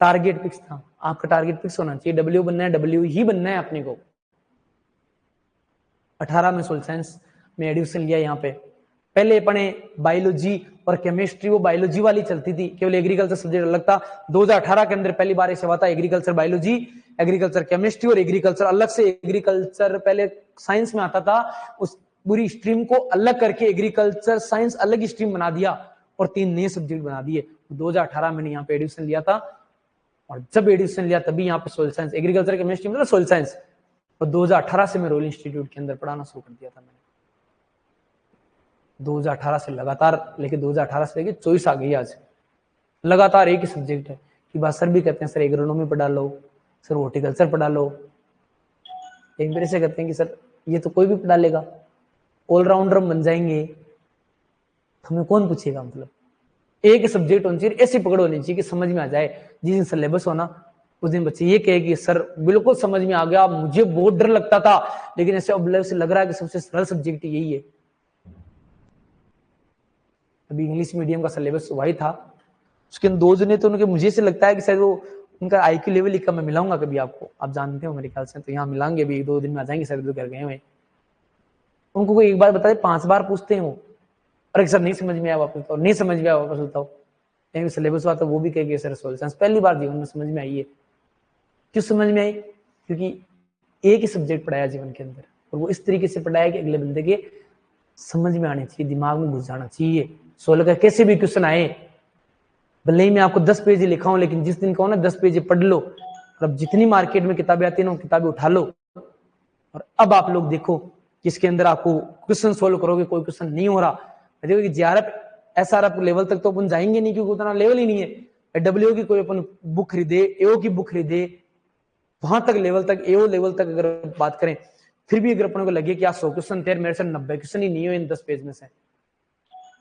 टारगेट फिक्स था, आपका टारगेट फिक्स होना चाहिए, डब्ल्यू बनना है, डब्ल्यू ही बनना है अपने को। 18 में सोशल साइंस में एडमिशन लिया। यहाँ पे पहले पढ़े बायोलॉजी और केमिस्ट्री, वो बायोलॉजी वाली चलती थी, केवल एग्रीकल्चर सब्जेक्ट अलग था। 2018 के अंदर पहली बार ऐसा हुआ था, एग्रीकल्चर बायोलॉजी, एग्रीकल्चर केमिस्ट्री और एग्रीकल्चर अलग से। एग्रीकल्चर पहले साइंस में आता था, उस पूरी स्ट्रीम को अलग करके एग्रीकल्चर साइंस अलग स्ट्रीम बना दिया और 3 नए सब्जेक्ट बना दिए। 2018 में यहाँ पे एडमिशन लिया था, और जब एडमिशन लिया तभी यहाँ पे सोयल साइंस, एग्रीकल्चर केमिस्ट्री मतलब सोयल साइंस, और 2018 से मैं रॉयल इंस्टीट्यूट के अंदर पढ़ाना शुरू कर दिया था मैंने। 2018 से लगातार, लेकिन 2018 से लेके 24 आ गई आज, लगातार एक ही सब्जेक्ट है। कि बात सर भी कहते हैं सर एग्रोनॉमी पढ़ा लो, सर हॉर्टिकल्चर पढ़ा लो। एक मेरे से कहते हैं कि सर ये तो कोई भी पढ़ा लेगा, ऑलराउंडर बन जाएंगे, हमें कौन पूछेगा। मतलब एक सब्जेक्ट होनी चाहिए, ऐसी पकड़ होनी चाहिए कि समझ में आ जाए। जिस दिन सिलेबस होना उस दिन बच्चे ये कहे कि सर बिल्कुल समझ में आ गया, मुझे बहुत डर लगता था लेकिन ऐसे अब लग रहा है कि सबसे सरल सब्जेक्ट यही है। अभी इंग्लिश मीडियम का सिलेबस वही था, उसके 2 जने तो उनके, मुझे से लगता है कि शायद वो उनका आईक्यू लेवल ही कम। मैं मिलाऊंगा कभी आपको, आप जानते हो मेरे ख्याल से, तो यहाँ मिलाएंगे अभी 2 दिन में आ जाएंगे शायद, घर गए हुए। उनको कोई एक बार बता दे 5 बार पूछते हैं वो, अरे सर नहीं समझ में आया वापस बताओ, नहीं समझ में आया वापस बताओ। सिलेबस हुआ तो वो भी कहेगी सर सोशल साइंस पहली बार जीवन में समझ में आई है। क्यों समझ में आई? क्योंकि एक ही सब्जेक्ट पढ़ाया जीवन के अंदर, और वो इस तरीके से पढ़ाया कि अगले बंदे के समझ में आने चाहिए, दिमाग में घुस जाना चाहिए। 16 का कैसे भी क्वेश्चन आए, भले ही मैं आपको 10 पेज लिखा हूं, लेकिन जिस दिन कहो ना 10 पेज पढ़ लो, और अब जितनी मार्केट में किताबें आती है ना वो किताबें उठा लो, और अब आप लोग देखो कि इसके अंदर आपको क्वेश्चन सोल्व करोगे, कोई क्वेश्चन नहीं हो रहा। देखो कि जीआरएफ एसआरएफ लेवल तक तो अपन जाएंगे नहीं, क्योंकि उतना लेवल ही नहीं है। डब्ल्यू की कोई अपन बुक खरीदे, एओ की बुक खरीदे, वहां तक लेवल तक, एओ लेवल तक अगर बात करें, फिर भी अगर अपने को लगे कि आज 100 क्वेश्चन थे, मेरे से 90 क्वेश्चन ही नहीं हुए इन 10 पेज में से,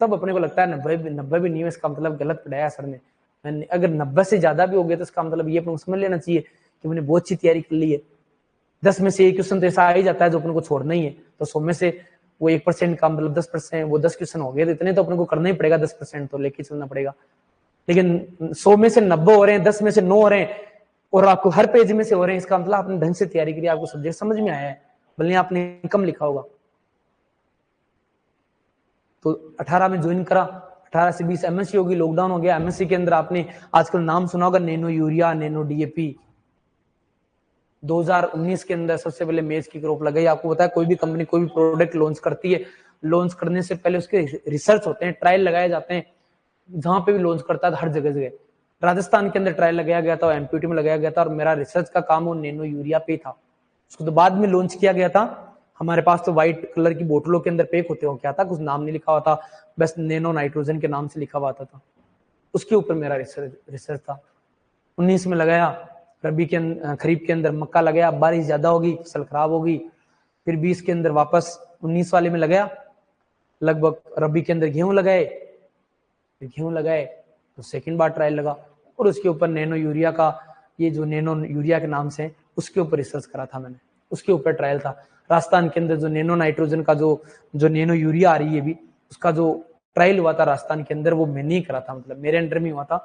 तब अपने को लगता है 90 भी नहीं हुए, इसका मतलब गलत पढ़ाया सर ने। अगर 90 से ज्यादा भी हो गया तो इसका मतलब ये अपने को समझ लेना चाहिए कि मैंने बहुत अच्छी तैयारी कर ली है। 10 में से 1 क्वेश्चन तो ऐसा आ ही जाता है जो अपने को छोड़ना ही है, तो 100 में से वो 1% का मतलब 10%, वो 10 क्वेश्चन हो गए, तो इतने तो अपने को करना ही पड़ेगा, 10% तो लेके चलना पड़ेगा। लेकिन 100 में से 90 हो रहे हैं, 10 में से 9 हो रहे हैं, और आपको हर पेज में से हो रहे हैं, इसका मतलब आपने ढंग से तैयारी करी, आपको सब्जेक्ट समझ में आया है, भले आपने कम लिखा होगा। तो 18 में ज्वाइन करा, 18 से 20 एमएससी होगी, लॉकडाउन हो गया। एमएससी के अंदर आपने आजकल नाम सुना होगा नैनो यूरिया, नैनो डीएपी। 2019 के अंदर सबसे पहले मेज की क्रॉप लगाई। आपको पता है कोई भी कंपनी कोई भी प्रोडक्ट लॉन्च करती है, लॉन्च करने से पहले उसके रिसर्च होते हैं, ट्रायल लगाए जाते हैं। जहां पे भी लॉन्च करता है हर जगह राजस्थान के अंदर ट्रायल लगाया गया था, एमपीटी में लगाया गया था, और मेरा रिसर्च का काम वो नैनो यूरिया पे था। उसको तो बाद में लॉन्च किया गया था। हमारे पास तो व्हाइट कलर की बोतलों के अंदर पैक होते हो क्या था, कुछ नाम नहीं लिखा हुआ था, बस नैनो नाइट्रोजन के नाम से लिखा हुआ था। उसके ऊपर मेरा रिसर्च था। 19 में लगाया, रबी के खरीफ के अंदर मक्का लगाया, बारिश ज्यादा होगी फसल खराब होगी। फिर 20 के अंदर वापस 19 वाले में लगाया, लगभग रबी के अंदर गेहूं लगाए, तो सेकंड बार ट्रायल लगा, और उसके ऊपर नैनो यूरिया का, ये जो नैनो यूरिया के नाम से उसके ऊपर रिसर्च करा था मैंने, उसके ऊपर ट्रायल था। राजस्थान के अंदर जो नैनो नाइट्रोजन का जो नैनो यूरिया आ रही है भी, उसका जो ट्रायल हुआ था राजस्थान के अंदर, वो मैंने ही करा था, मतलब मेरे अंडर में हुआ था।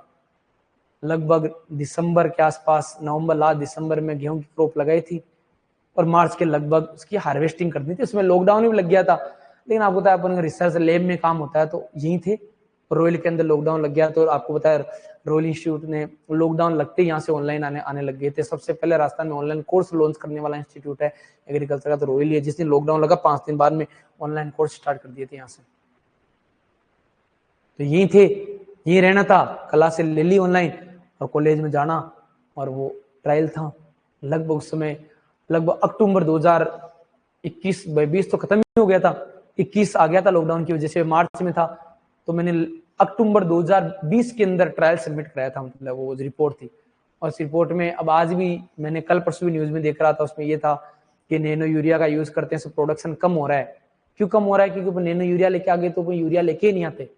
लगभग दिसंबर के आसपास, नवंबर लास्ट दिसंबर में गेहूं की क्रॉप लगाई थी और मार्च के लगभग उसकी हार्वेस्टिंग करनी थी। उसमें लॉकडाउन भी लग गया था, लेकिन आपको पता है अपन रिसर्च लैब में काम होता है तो यही थे। रॉयल के अंदर लॉकडाउन लग गया तो आपको पता है रॉयल इंस्टीट्यूट ने लॉकडाउन लगते ही यहाँ से ऑनलाइन आने लग गए थे। सबसे पहले राजस्थान में ऑनलाइन कोर्स लॉन्च करने वाला इंस्टीट्यूट है एग्रीकल्चर का तो रॉयल है, जिस दिन लॉकडाउन लगा 5 दिन बाद में ऑनलाइन कोर्स स्टार्ट कर दिए थे यहाँ से। तो यही थे, यही रहना था, क्लास से ले ली ऑनलाइन और कॉलेज में जाना और वो ट्रायल था। लगभग उस समय लगभग अक्टूबर 2021 20 तो खत्म ही हो गया था, 21 आ गया था लॉकडाउन की वजह से, मार्च में था। तो मैंने अक्टूबर 2020 के अंदर ट्रायल सबमिट कराया था, मतलब वो रिपोर्ट थी। और इस रिपोर्ट में अब आज भी मैंने कल परसों भी न्यूज में देख रहा था, उसमें ये था कि नैनो यूरिया का यूज करते हैं, प्रोडक्शन कम हो रहा है। क्यों कम हो रहा है? क्योंकि नैनो यूरिया लेके आगे तो यूरिया लेके ही नहीं आते।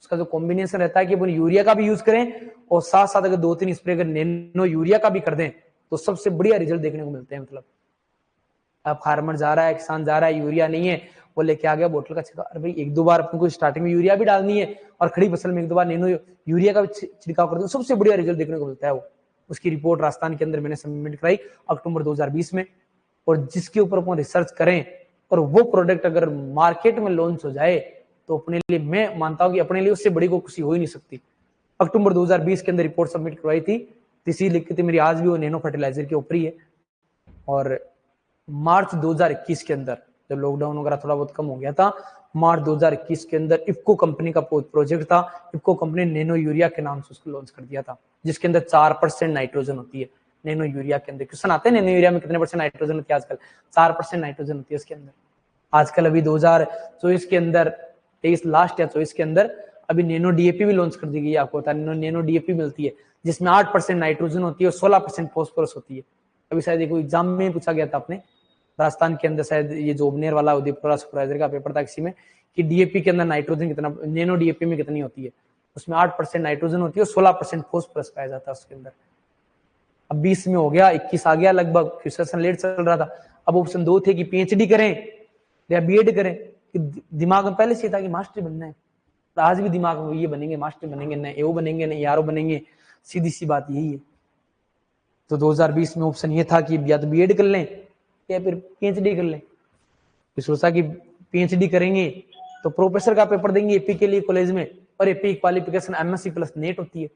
उसका जो कॉम्बिनेशन रहता है कि अपन यूरिया का भी यूज करें और साथ साथ अगर 2-3 स्प्रे अगर नैनो यूरिया का भी कर दें तो सबसे बढ़िया रिजल्ट देखने को मिलते हैं। मतलब अब फार्मर जा रहा है, किसान जा रहा है, यूरिया नहीं है, वो लेके आ गया बोतल का छिड़काव। अरे भाई 1-2 बार अपन को स्टार्टिंग में यूरिया भी डालनी है और खड़ी फसल में 1-2 बार नैनो यूरिया का भी छिड़काव कर दो, सबसे बढ़िया रिजल्ट देखने को मिलता है वो। उसकी रिपोर्ट राजस्थान के अंदर मैंने सबमिट कराई अक्टूबर 2020 में। और जिसके ऊपर अपन रिसर्च करें और वो प्रोडक्ट अगर मार्केट में लॉन्च हो जाए तो अपने लिए, मैं मानता हूं कि अपने लिए उससे बड़ी कोई खुशी हो ही नहीं सकती। अक्टूबर 2020 के अंदर रिपोर्ट सबमिट करवाई थी, तीसरी लिखी थी मेरी, आज भी वो नैनो फर्टिलाइजर के ऊपर ही है। और मार्च 2021 के अंदर जब लॉकडाउन वगैरह थोड़ा बहुत कम हो गया था, मार्च 2021 के अंदर इफ्को कंपनी का प्रोजेक्ट था। इफ्को कंपनी ने नैनो यूरिया के नाम से उसको लॉन्च कर दिया था, जिसके अंदर 4% नाइट्रोजन होती है नैनो यूरिया के अंदर। क्वेश्चन आते हैं नैनो यूरिया में कितने % नाइट्रोजन होती है? आजकल 4% नाइट्रोजन होती है उसके अंदर। आजकल अभी 2024 के अंदर, 23 लास्ट या 24 के अंदर अभी नैनो डीएपी भी लॉन्च कर दी गई है। आपको पता है नैनो डीएपी मिलती है जिसमें 8% नाइट्रोजन होती है और 16% फॉस्फोरस होती है। अभी शायद देखो एग्जाम में पूछा गया था अपने राजस्थान के अंदर, शायद ये जोबनेर वाला उदयपुरा सुपरवाइजर का पेपर था किसी में, कि डीएपी के अंदर नाइट्रोजन कितना, नैनो डीएपी में कितनी होती है? उसमें 8% नाइट्रोजन होती है और 16% फॉस्फोरस पाया जाता है उसके अंदर। अब 20 में हो गया, 21 आ गया, लगभग क्वेश्चन लेट चल रहा था। अब ऑप्शन 2 थे कि पीएचडी करें या बीएड करें। कि दिमाग में पहले से था कि मास्टर बनना है, तो आज भी दिमाग में ये बनेंगे, मास्टर बनेंगे, न एओ बनेंगे, न यारो बनेंगे, सीधी सी बात यही है। तो 2020 में ऑप्शन ये था कि या तो बीएड कर लें या फिर पीएचडी कर लें। फिर सोचा कि पीएचडी करेंगे तो प्रोफेसर का पेपर देंगे एपी के लिए कॉलेज में, और AP qualification MSc plus net होती है।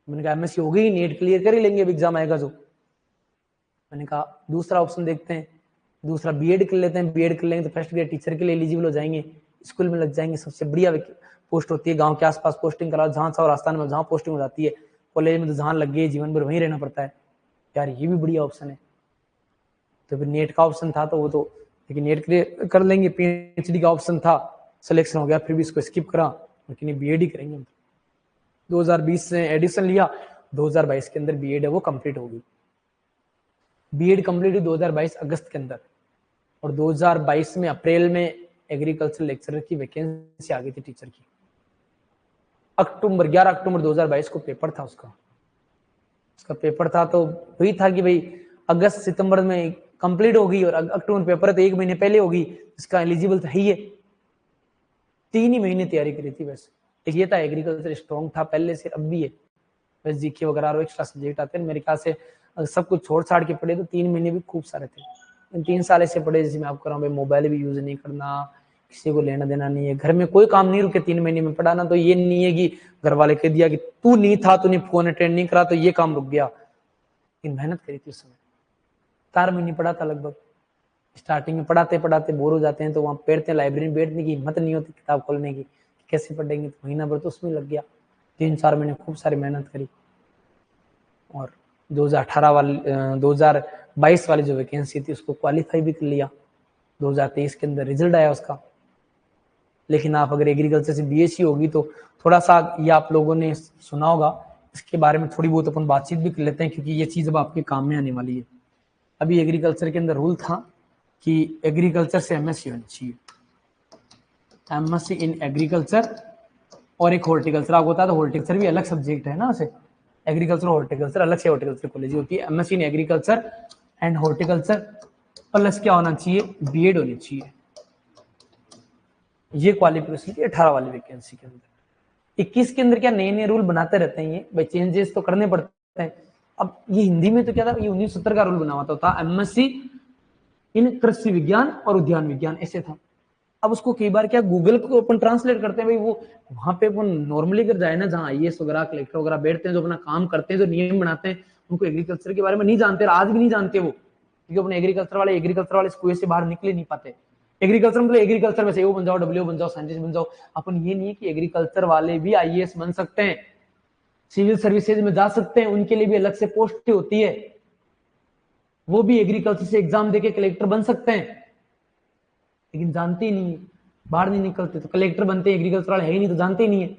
मैंने कहा एमएससी हो गई, नेट क्लियर कर ही लेंगे, अब एग्जाम आएगा जो। मैंने कहा दूसरा ऑप्शन देखते हैं, दूसरा बीएड कर लेते हैं। बीएड कर लेंगे तो फर्स्ट ग्रेड टीचर के लिए एलिजिबल हो जाएंगे, स्कूल में लग जाएंगे, सबसे बढ़िया पोस्ट होती है। गांव के आसपास पोस्टिंग कराओ, जहां चाहो राजस्थान में जहां पोस्टिंग हो जाती है। कॉलेज में तो जहां लग गई जीवन भर वहीं रहना पड़ता है। यार ये भी बढ़िया ऑप्शन है। तो फिर नेट का ऑप्शन था तो वो तो, लेकिन नेट क्लियर कर लेंगे। पीएचडी का ऑप्शन था, सिलेक्शन हो गया, फिर भी इसको स्किप करा, लेकिन बीएड ही करेंगे। 2020 से एडिशन लिया, 2022 के अंदर बीएड है वो कंप्लीट होगी। बीएड कंप्लीट हुई 2022 अगस्त के अंदर, और 2022 में अप्रैल में एग्रीकल्चर लेक्चरर की वैकेंसी आ गई थी टीचर की। 11 अक्टूबर 2022 को पेपर था उसका पेपर था। तो वही था कि भाई अगस्त सितंबर में कंप्लीट होगी और अक्टूबर पेपर है तो 1 महीने पहले होगी, इसका एलिजिबल था ही है। 3 ही महीने तैयारी करी थी बस। एक ये था एग्रीकल्चर स्ट्रॉन्ग था पहले से, अब भी है। बस जीके वगैरह और एक्स्ट्रा सब्जेक्ट आते हैं, मेरे ख्याल से सब कुछ छोड़ छाड़ के पढ़े तो 3 महीने भी खूब सारे थे। इन 3 साल ऐसे पढ़े जैसे मैं आपको कर रहा हूँ, मोबाइल भी यूज नहीं करना, किसी को लेना देना नहीं है, घर में कोई काम नहीं रुके 3 महीने में पढ़ाना। तो ये नहीं है कि घर वाले कह दिया कि तू नहीं था, तूने फोन अटेंड नहीं करा तो ये काम रुक गया। लेकिन मेहनत करी थी उस समय, 4 महीने पढ़ा था लगभग। स्टार्टिंग में पढ़ाते पढ़ाते बोर हो जाते हैं तो वहाँ बैठते हैं, लाइब्रेरी में बैठने की हिम्मत नहीं होती किताब खोलने की, कैसे पढ़ेंगे। तो महीना भर तो उसमें लग गया, 3-4 महीने खूब सारी मेहनत करी। और 2022 वाली जो वैकेंसी थी उसको क्वालिफाई भी कर लिया। 2023 के अंदर रिजल्ट आया उसका। लेकिन आप अगर एग्रीकल्चर से बीएससी होगी तो थोड़ा सा ये आप लोगों ने सुना होगा, इसके बारे में थोड़ी बहुत अपन बातचीत भी कर लेते हैं, क्योंकि ये चीज अब आपके काम में आने वाली है। अभी एग्रीकल्चर के अंदर रूल था कि एग्रीकल्चर से एमएससी होनी चाहिए, एमएससी इन एग्रीकल्चर और एक हॉर्टिकल्चर। आपको होता है तो हॉर्टिकल्चर भी अलग सब्जेक्ट है ना, उसे एग्रीकल्चर हॉर्टिकल्चर अलग से हॉर्टिकल्चर कॉलेज होती है। MSc in agriculture and horticulture plus क्या होना चाहिए, बीएड होनी चाहिए। ये क्वालिफिकेशन थी 18 वाली वैकेंसी के अंदर। 21 के अंदर क्या नए नए रूल बनाते रहते हैं ये भाई, चेंजेस तो करने पड़ते हैं। अब ये हिंदी में तो क्या था, ये 1970 का रूल बना हुआ था एमएससी इन कृषि विज्ञान और उद्यान विज्ञान, ऐसे था। अब उसको कई बार क्या गूगल को अपन ट्रांसलेट करते हैं भाई, वो वहां पे अपन नॉर्मली अगर जाए ना, जहाँ आईएएस वगैरह कलेक्टर वगैरह बैठते हैं, जो अपना काम करते हैं, जो नियम बनाते हैं, उनको एग्रीकल्चर के बारे में नहीं जानते, आज भी नहीं जानते वो, क्योंकि अपने एग्रीकल्चर वाले कुएं से बाहर निकले नहीं पाते। एग्रीकल्चर मतलब एग्रीकल्चर में से बन जाओ, डब्ल्यू बन जाओ, साइंटिस्ट बन जाओ। अपन ये नहीं है कि एग्रीकल्चर वाले भी आईएएस बन सकते हैं, सिविल सर्विसेज में जा सकते हैं, उनके लिए भी अलग से पोस्ट होती है, वो भी एग्रीकल्चर से एग्जाम देके कलेक्टर बन सकते हैं, लेकिन जानते ही नहीं है, बाहर नहीं निकलते, तो कलेक्टर बनते हैं, एग्रीकल्चर वाले है ही नहीं तो जानते ही नहीं है।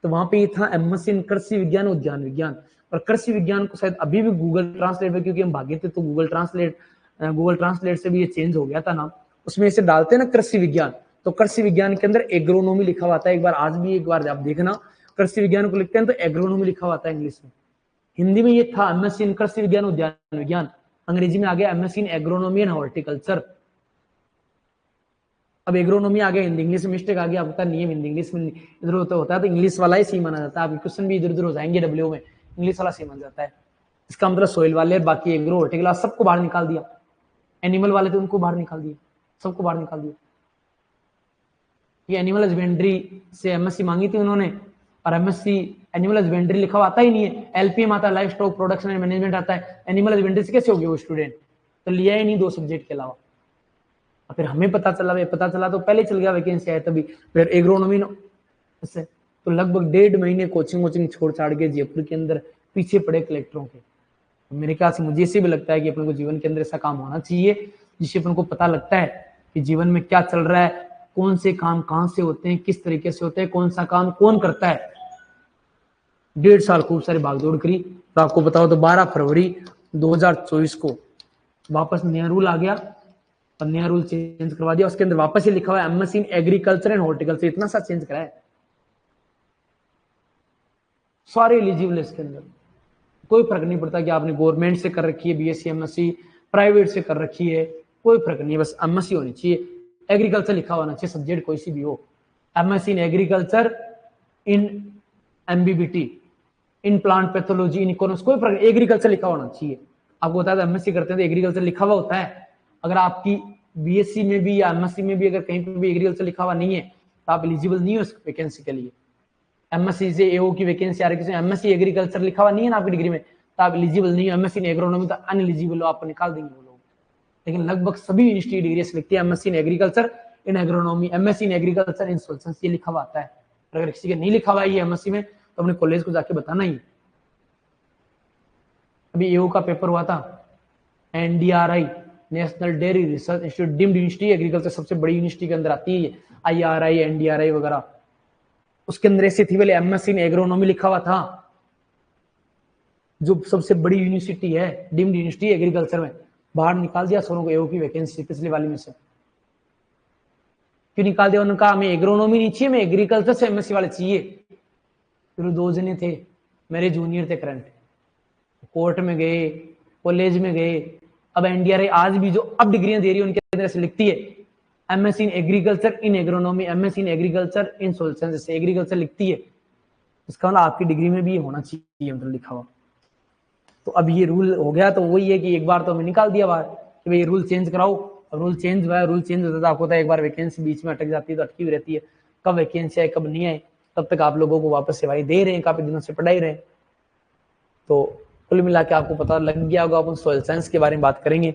तो वहां पे ये था एमएससी इन कृषि विज्ञान उद्यान विज्ञान। और कृषि विज्ञान को शायद अभी भी गूगल ट्रांसलेट में, क्योंकि हम भागे थे तो गूगल ट्रांसलेट से भी ये चेंज हो गया था नाम, उसमें इसे डालते हैं ना कृषि विज्ञान, तो कृषि विज्ञान के अंदर एग्रोनॉमी लिखा हुआ था। एक बार आज भी एक बार आप देखना, कृषि विज्ञान को लिखते हैं तो एग्रोनॉमी लिखा हुआ था इंग्लिश में। हिंदी में ये था एमएससी इन कृषि विज्ञान उद्यान विज्ञान, अंग्रेजी में आ गया MSc in agronomy and horticulture. अब एग्रोनॉमी आ गया हिंदी, इंग्लिश में मिस्टेक आ गया, आपका नियम हिंदी इंग्लिश में इधर होता है तो इंग्लिश वाला ही सी माना जाता है। आपके क्वेश्चन भी इधर उधर हो जाएंगे डब्ल्यू में, इंग्लिश वाला सी माना जाता है। इसका मतलब सोइल वाले बाकी एग्रो हॉर्टिकल्चर सबको बाहर निकाल दिया, एनिमल वाले थे उनको बाहर निकाल दिया, सबको बाहर निकाल दिया। ये एनिमल हस्बेंड्री से एमएससी मांगी थी उन्होंने, और एमएससी एनिमल हस्बेंड्री लिखा हुआ आता ही नहीं है, एलपीएम आता है, life stock production and management आता है, एनिमल हस्बेंड्री से कैसे हो गया वो स्टूडेंट, तो लिया ही नहीं 2 सब्जेक्ट के अलावा। फिर हमें पता चला तो पहले चल गया वैकेंसी आया तभी, फिर एग्रोनॉमी इससे तो लगभग 1.5 महीने कोचिंग छोड़ छाड़ के जयपुर के अंदर पीछे पड़े कलेक्टरों के। तो मेरे ख्याल से मुझे इसे भी लगता है कि अपन को जीवन के अंदर ऐसा काम होना चाहिए जिससे अपन को पता लगता है कि जीवन में क्या चल रहा है, कौन से काम कहाँ से होते हैं, किस तरीके से होते हैं, कौन सा काम कौन करता है। 1.5 साल खूब सारी भागदौड़ करी, तो आपको बताओ तो 12 फरवरी 2024 को वापस नया रूल आ गया, और नया रूल चेंज करवा दिया। उसके अंदर वापस ही लिखा हुआ है MSc in agriculture and horticulture, इतना सा चेंज करा है, सारे एलिजिबल है इसके अंदर, कोई फर्क नहीं पड़ता कि आपने गवर्नमेंट से कर रखी है बीएससी एमएससी, प्राइवेट से कर रखी है, कोई फर्क नहीं है, बस एमएससी होनी चाहिए, एग्रीकल्चर लिखा होना चाहिए, सब्जेक्ट कोई सी भी हो, MSc in agriculture, in MBBT, in plant pathology, in economics, कोई फर्क नहीं, एग्रीकल्चर लिखा होना चाहिए। आपको बताया एमएससी करते हैं तो एग्रीकल्चर लिखा हुआ होता है। अगर आपकी बीएससी में भी या एमएससी में भी अगर कहीं पे भी एग्रीकल्चर लिखा हुआ नहीं है तो आप एलिजिबल नहीं हो इस वैकेंसी के लिए। एमएससी से एओ की वैकेंसी आ रही है, एमएससी एग्रीकल्चर लिखा हुआ नहीं है ना आपकी डिग्री में, तो आप एलिजिबल नहीं हो। एमएससी इन एग्रोनॉमी तो अनएलिजिबल हो, आपको निकाल देंगे वो लोग। लेकिन लगभग सभी यूनिवर्सिटी डिग्री लिखती है MSc in agriculture in agronomy, MSc in agriculture in solutions, ये लिखा हुआ आता है। अगर किसी के नहीं लिखा हुआ है एमएससी में तो अपने कॉलेज को जाके बताना ही। अभी एओ का पेपर हुआ था, NDRI national dairy research institute deemed university, agriculture सबसे बड़ी यूनिवर्सिटी के अंदर आती है, आईआरआई एनडीआरआई वगैरह, उसके अंदर ऐसे थी, पहले एमएससी इन एग्रोनॉमी लिखा हुआ था, जो सबसे बड़ी यूनिवर्सिटी है डीम्ड यूनिवर्सिटी एग्रीकल्चर में, बाहर निकाल दिया सोनों को एओ की वैकेंसी पिछले वाली में से। क्यों निकाल दिया? उन्होंने कहा हमें एग्रोनॉमी नहीं चाहिए, हमें एग्रीकल्चर से एमएससी वाले चाहिए। फिर 2 जने थे मेरे जूनियर थे करंट, कोर्ट में गए, कॉलेज में गए। अब एनडीआरआई आज भी जो अब डिग्रियां दे रही है उनके अंदर से लिखती है MSc in agriculture in agronomy, MSc in agriculture in solutions, जैसे एग्रीकल्चर लिखती है, इसका मतलब आपकी डिग्री में भी ये होना चाहिए मतलब लिखा हुआ। तो अब ये रूल हो गया, तो वही है कि एक बार तो हमें निकाल दिया बाहर कि भाई रूल चेंज कराओ। अब रूल चेंज हुआ है, रूल चेंज होता है आपको पता है, एक बार वैकेंसी बीच में अटक जाती है तो अटकी हुई रहती है, कब वैकेंसी आए कब नहीं आए, तब तक आप लोगों को वापस सेवाएं दे रहे हैं, काफी दिनों से पढ़ाई रहे हैं। तो कुल मिला के आपको पता लग गया होगा, अपन सॉइल साइंस के बारे में बात करेंगे।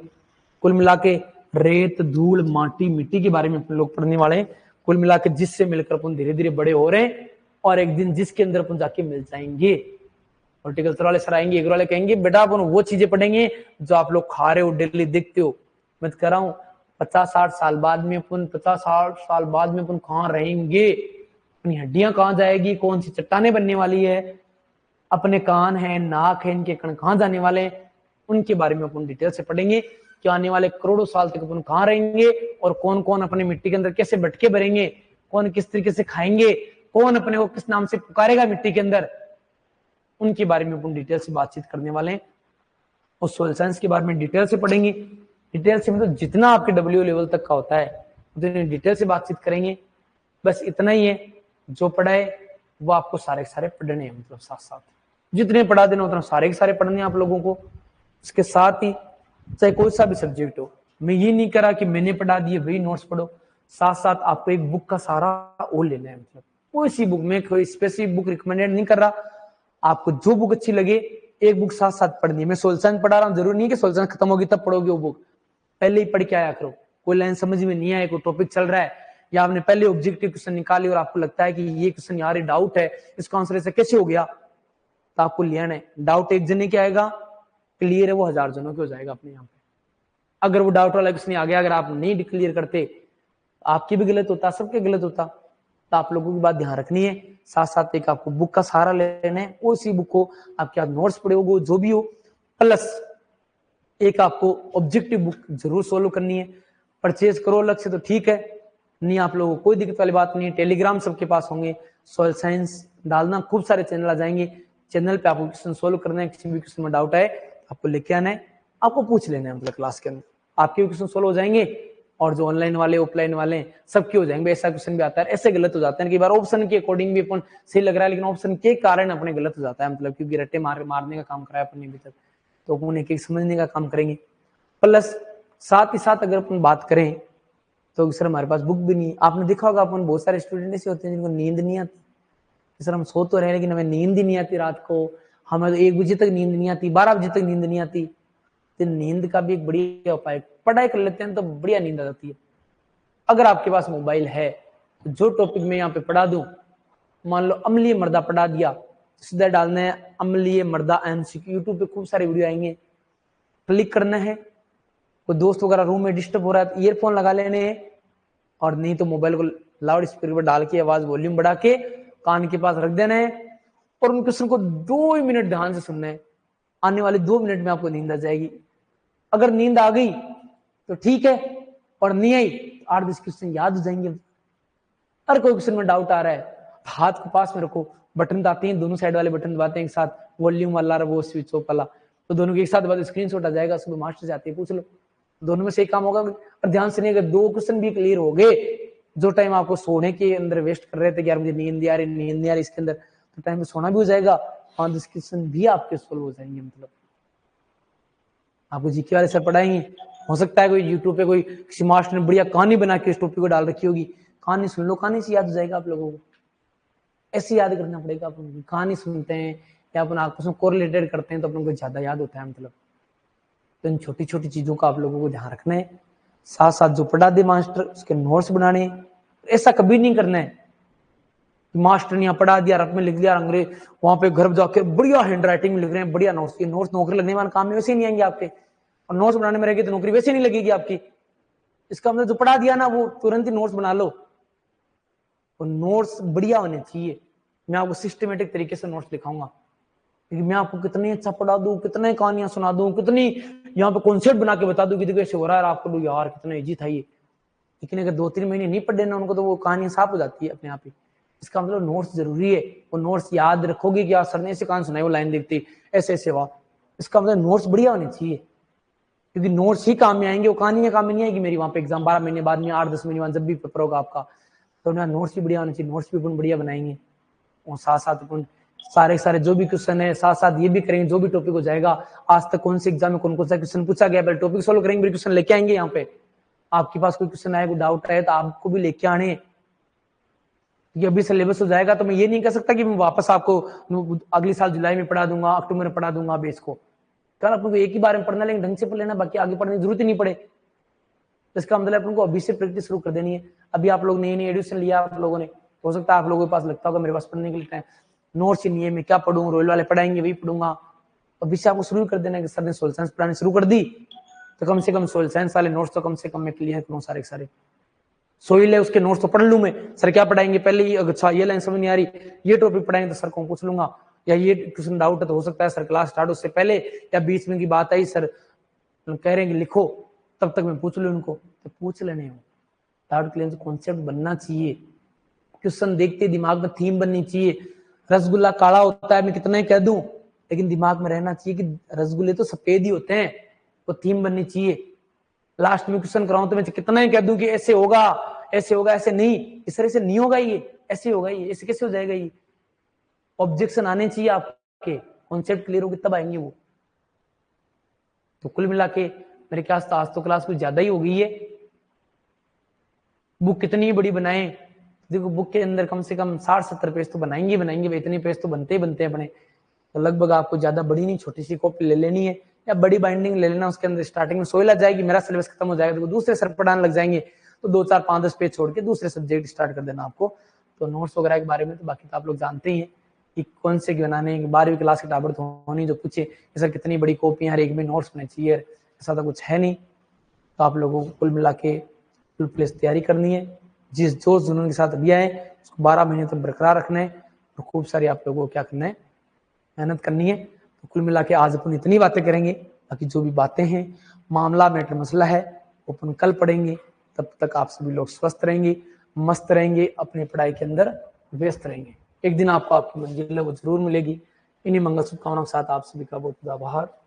कुल मिला के रेत धूल माटी मिट्टी के बारे में अपन लोग पढ़ने वाले हैं, कुल मिला के जिससे मिलकर अपन धीरे धीरे बड़े हो रहे हैं, और एक दिन जिसके अंदर अपन जाके मिल जाएंगे। हॉर्टिकल्चर वाले सर आएंगे, एग्रो वाले कहेंगे बेटा अपन वो चीजें पढ़ेंगे जो आप लोग खा रहे हो डेली देखते हो। मैं कह रहा हूँ 50-60 साल बाद में अपन 50-60 साल बाद में अपन कहाँ रहेंगे, अपनी हड्डियां कहाँ जाएगी, कौन सी चट्टाने बनने वाली है, अपने कान है नाक है इनके कण कहाँ जाने वाले हैं, उनके बारे में अपन डिटेल से पढ़ेंगे कि आने वाले करोड़ों साल तक अपन कहाँ रहेंगे, और कौन कौन अपने मिट्टी के अंदर कैसे भटके भरेंगे, कौन किस तरीके से खाएंगे, कौन अपने को किस नाम से पुकारेगा मिट्टी के अंदर, उनके बारे में अपन डिटेल से बातचीत करने वाले हैं। और सोइल साइंस के बारे में डिटेल से पढ़ेंगे, डिटेल से मतलब जितना आपके डब्ल्यू लेवल तक का होता है उतनी डिटेल से बातचीत करेंगे। बस इतना ही है, जो पढ़ाए वो आपको सारे के सारे पढ़ने हैं, मतलब साथ साथ जितने पढ़ा देना उतना सारे के सारे पढ़ने हैं आप लोगों को। इसके साथ ही चाहे कोई सा भी सब्जेक्ट हो, मैं ये नहीं करा कि मैंने पढ़ा दिए वही नोट्स पढ़ो, साथ साथ आपको एक बुक का सारा वो लेना है, मतलब कोई सी बुक, मैं कोई स्पेसिफिक बुक रिकमेंडेड नहीं कर रहा, आपको जो बुक अच्छी लगे एक बुक साथ साथ पढ़नी है। मैं सोल साइंस पढ़ा रहा हूँ, जरूरी नहीं कि सोल साइंस खत्म होगी तब पढ़ोगे वो बुक, पहले ही पढ़ के आया करो। कोई लाइन समझ में नहीं आए, कोई टॉपिक चल रहा है या आपने पहले ऑब्जेक्टिव क्वेश्चन निकाली और आपको लगता है कि ये क्वेश्चन यार ये डाउट है, इसका आंसर ऐसे कैसे हो गया, तो आपको लेना है। डाउट एक जने के आएगा, क्लियर है वो 1000 जनों के हो जाएगा अपने यहाँ पे। अगर वो डाउट वाला क्वेश्चन आ गया, अगर आप नहीं क्लियर करते, आपकी भी गलत होता, सबके गलत होता। तो आप लोगों की बात ध्यान रखनी है। साथ साथ एक आपको बुक का सहारा लेना है, उसी बुक को आपके नोट्स पड़े हो जो भी हो, प्लस एक आपको ऑब्जेक्टिव बुक जरूर सोल्व करनी है। परचेज करो अलग से तो ठीक है, नहीं आप लोगों को कोई दिक्कत वाली बात नहीं है। टेलीग्राम सबके पास होंगे, सॉइल साइंस डालना, खूब सारे चैनल आ जाएंगे, चैनल पे आपको क्वेश्चन सोल्व करना है। किसी भी क्वेश्चन में डाउट है आपको लेके आना है, आपको पूछ लेना है, मतलब क्लास के अंदर आपके क्वेश्चन सोल्व हो जाएंगे। और जो ऑनलाइन वाले ऑफलाइन वाले सबके हो जाएंगे। ऐसा क्वेश्चन भी आता है, ऐसे गलत हो जाते हैं, कई बार ऑप्शन के अकॉर्डिंग भी अपन सही लग रहा है लेकिन ऑप्शन के कारण अपने गलत हो जाता है, मतलब क्योंकि रट्टे मारने का काम कराया अपन ने अभी तक, तो अपन एक एक समझने का काम करेंगे। प्लस साथ ही साथ अगर अपन बात करें तो सर हमारे पास बुक भी नहीं है। आपने देखा होगा अपन बहुत सारे स्टूडेंट ऐसे होते हैं जिनको नींद नहीं आती, सर हम सो तो रहे लेकिन हमें नींद ही नहीं आती रात को, हमें तो 1 बजे तक नींद नहीं आती, 12 बजे तक नींद नहीं आती। तो नींद का भी एक बढ़िया उपाय, पढ़ाई कर लेते हैं तो बढ़िया नींद आ जाती है। अगर आपके पास मोबाइल है तो जो टॉपिक मैं यहाँ पे पढ़ा दूं, मान लो अम्लीय मृदा पढ़ा दिया, तो सीधा डालना है अम्लीय मृदा एमसीक्यू, यूट्यूब पे खूब सारे वीडियो आएंगे, क्लिक करना है। कोई दोस्त वगैरह रूम में डिस्टर्ब हो रहा है तो ईयरफोन लगा लेने हैं, और नहीं तो मोबाइल को लाउड स्पीकर पर डाल के आवाज वॉल्यूम बढ़ा के कान के पास रख देना है, और उन क्वेश्चन को 2 मिनट ध्यान से सुनना है। आने वाले 2 मिनट में आपको नींद आ जाएगी। अगर नींद आ गई तो ठीक है, और नहीं आई 8-10 क्वेश्चन याद हो जाएंगे। हर कोई क्वेश्चन में डाउट आ रहा है, हाथ को पास में रखो, बटन आते हैं, दोनों साइड वाले बटन दबाते हैं एक साथ, वॉल्यूम वाला वो स्विच ऑफ वाला, तो दोनों के एक साथ बाद स्क्रीनशॉट आ जाएगा, सुबह मास्टर से आते हैं पूछ लो, दोनों में से एक काम होगा। और ध्यान से नहीं, अगर 2 क्वेश्चन भी क्लियर हो गए, जो टाइम आपको सोने के अंदर वेस्ट कर रहे थे कि यार मुझे नींद नहीं आ रही इसके अंदर, तो टाइम में सोना भी हो जाएगा, 5-10 क्वेश्चन भी आपके सोल्व हो जाएंगे। मतलब आपको जीके वाले सर पढ़ाएंगे, हो सकता है कोई यूट्यूब पे कोई किसी मास्टर ने बढ़िया कहानी बना के इस टॉपिक को डाल रखी होगी, कहानी सुन लो, कहानी से याद हो जाएगा आप लोगों को। ऐसे याद करना पड़ेगा, अपन कहानी सुनते हैं या अपन आपस में कोरिलेटेड करते हैं तो अपन को ज्यादा याद होता है। मतलब तो इन छोटी छोटी चीजों का आप लोगों को ध्यान रखना है। साथ साथ जो पढ़ा दे मास्टर उसके नोट्स बनाने, ऐसा कभी नहीं करना है मास्टर ने यहाँ पढ़ा दिया, रफ में लिख दिया, अंग्रेज वहां पे घर जाके बढ़िया हैंड राइटिंग में लिख रहे हैं, बढ़िया नोट्स, ये नोट्स नौकरी लगने वाले काम में वैसे नहीं आएंगे आपके, और नोट्स बनाने में रहेगी तो नौकरी वैसे नहीं लगेगी आपकी। इसका मतलब जो पढ़ा दिया ना वो तुरंत ही नोट्स बना लो, और नोट्स बढ़िया होने चाहिए। मैं आपको सिस्टमेटिक तरीके से नोट्स दिखाऊंगा, क्योंकि मैं आपको कितनी अच्छा पढ़ा दूं, कितने कहानियां सुना दूं, कितनी यहाँ पे कॉन्सेप्ट बना के बता दूं कि देखो ऐसे हो रहा है, आपको यार कितना इजी था ये। लेकिन अगर 2-3 महीने नहीं पढ़े ना उनको तो वो कहानियां साफ हो जाती है अपने आप ही। इसका मतलब नोट्स जरूरी है, वो नोट्स याद रखोगे कि सर ने ऐसे कहानी सुनाई, वो लाइन देखती ऐसे ऐसे वाह, इसका मतलब नोट्स बढ़िया होने चाहिए, क्योंकि नोट्स ही काम में आएंगे, वो कहानियां काम में नहीं आएगी मेरी वहां पे एग्जाम 12 महीने बाद में, 8-10 महीने बाद जब भी पेपर होगा आपका, तो ना नोट्स भी बढ़िया होने चाहिए, नोट्स भी अपन बढ़िया बनाएंगे। और साथ साथ अपन सारे जो भी क्वेश्चन है साथ साथ ये भी करेंगे, जो भी टॉपिक हो जाएगा आज तक कौन से एग्जाम में कौन सा क्वेश्चन पूछा गया, पहले टॉपिक सोल्व करेंगे, फिर क्वेश्चन लेके आएंगे। यहाँ पे आपके पास कोई क्वेश्चन आए, कोई डाउट आए तो आपको भी लेके आने, क्योंकि अभी सिलेबस हो जाएगा तो मैं ये नहीं कह सकता कि मैं वापस आपको अगले साल जुलाई में पढ़ा दूंगा, अक्टूबर में पढ़ा दूंगा बेस को, कल आपको एक ही बार में पढ़ना, लेकिन ढंग से पढ़ लेना, बाकी आगे पढ़ने की जरूरत ही नहीं पड़े। इसका मतलब अपन को अभी से प्रैक्टिस शुरू कर देनी है। अभी आप लोग नई एडमिशन लिया आप लोगों ने, हो सकता है आप लोगों के पास लगता होगा मेरे पास पढ़ने के लिए टाइम नोट्स ही नहीं है, मैं क्या पढ़ूं, रोयल वाले पढ़ाएंगे वही पढ़ूंगा। अभी से आपको शुरू कर देना है कि सर ने सोशल साइंस पढ़ानी शुरू कर दी तो कम से कम सोशल साइंस वाले नोट्स तो कम से कम मैं क्लियर करूँ सारे सारे। सोइल है उसके नोट्स तो पढ़ लूं मैं, सर क्या पढ़ाएंगे पहले ही, अच्छा ये लाइन समझ नहीं आ रही, ये टॉपिक पढ़ाएंगे तो सर को पूछ लूंगा, या ये क्वेश्चन डाउट है तो हो सकता है सर क्लास स्टार्ट उससे पहले या बीच में की बात आई सर कह रहे हैं कि लिखो, तब तक मैं पूछ लूं उनको, तो पूछ लेने हो। डाउट क्लियर कॉन्सेप्ट बनना चाहिए, क्वेश्चन देखते दिमाग में थीम बननी चाहिए। रसगुल्ला काला होता है मैं कितना ही कह दूं, लेकिन दिमाग में रहना चाहिए कि रसगुल्ले तो सफेद ही होते हैं, वो थीम बननी चाहिए। लास्ट में क्वेश्चन कराऊं तो मैं कितना ही कह दूं कि ऐसे होगा ऐसे होगा, ऐसे नहीं, इस तरह से नहीं होगा, ये ऐसे होगा, ये ऐसे कैसे हो जाएगा, ये ऑब्जेक्शन आने चाहिए, आपके कॉन्सेप्ट क्लियर होगी तब आएंगे वो। तो कुल मिला के मेरे ख्याल से आज तो क्लास कुछ ज्यादा ही हो गई है। बुक कितनी बड़ी बनाए, देखो बुक के अंदर कम से कम 60-70 पेज तो बनाएंगे भाई, इतने पेज तो बनते ही बनते हैं अपने। तो लगभग आपको ज्यादा बड़ी नहीं, छोटी सी कॉपी ले लेनी है या बड़ी बाइंडिंग ले लेना, उसके अंदर स्टार्टिंग में सोई लग जाएगी, मेरा सिलेबस खत्म हो जाएगा तो दूसरे सर पढ़ाने लग जाएंगे, तो 2, 4, 5, 10 पेज छोड़ के दूसरे सब्जेक्ट स्टार्ट कर देना आपको। तो नोट्स वगैरह के बारे में तो बाकी तो आप लोग जानते ही हैं कि कौन से बनाने, 12वीं क्लास के टाबर तो होनी जो पूछे सर कितनी बड़ी कॉपियां हर एक में नोट्स होने चाहिए, ऐसा तो कुछ है नहीं। तो आप लोगों को कुल मिला के फुल प्लेस तैयारी करनी है, जिस जोश जुनून के साथ अभी आए उसको 12 महीने तक बरकरार रखना है, तो खूब सारी आप लोगों को क्या करना है, मेहनत करनी है। तो कुल मिला के आज अपन इतनी बातें करेंगे, बाकी जो भी बातें हैं मामला मैटर मसला है वो अपन कल पढ़ेंगे। तब तक आप सभी लोग स्वस्थ रहेंगे, मस्त रहेंगे, अपनी पढ़ाई के अंदर व्यस्त रहेंगे। एक दिन आपको आपकी मंजिल है वो जरूर मिलेगी। इन्हीं मंगल शुभकामनाओं के साथ आप सभी का बहुत बहुत आभार।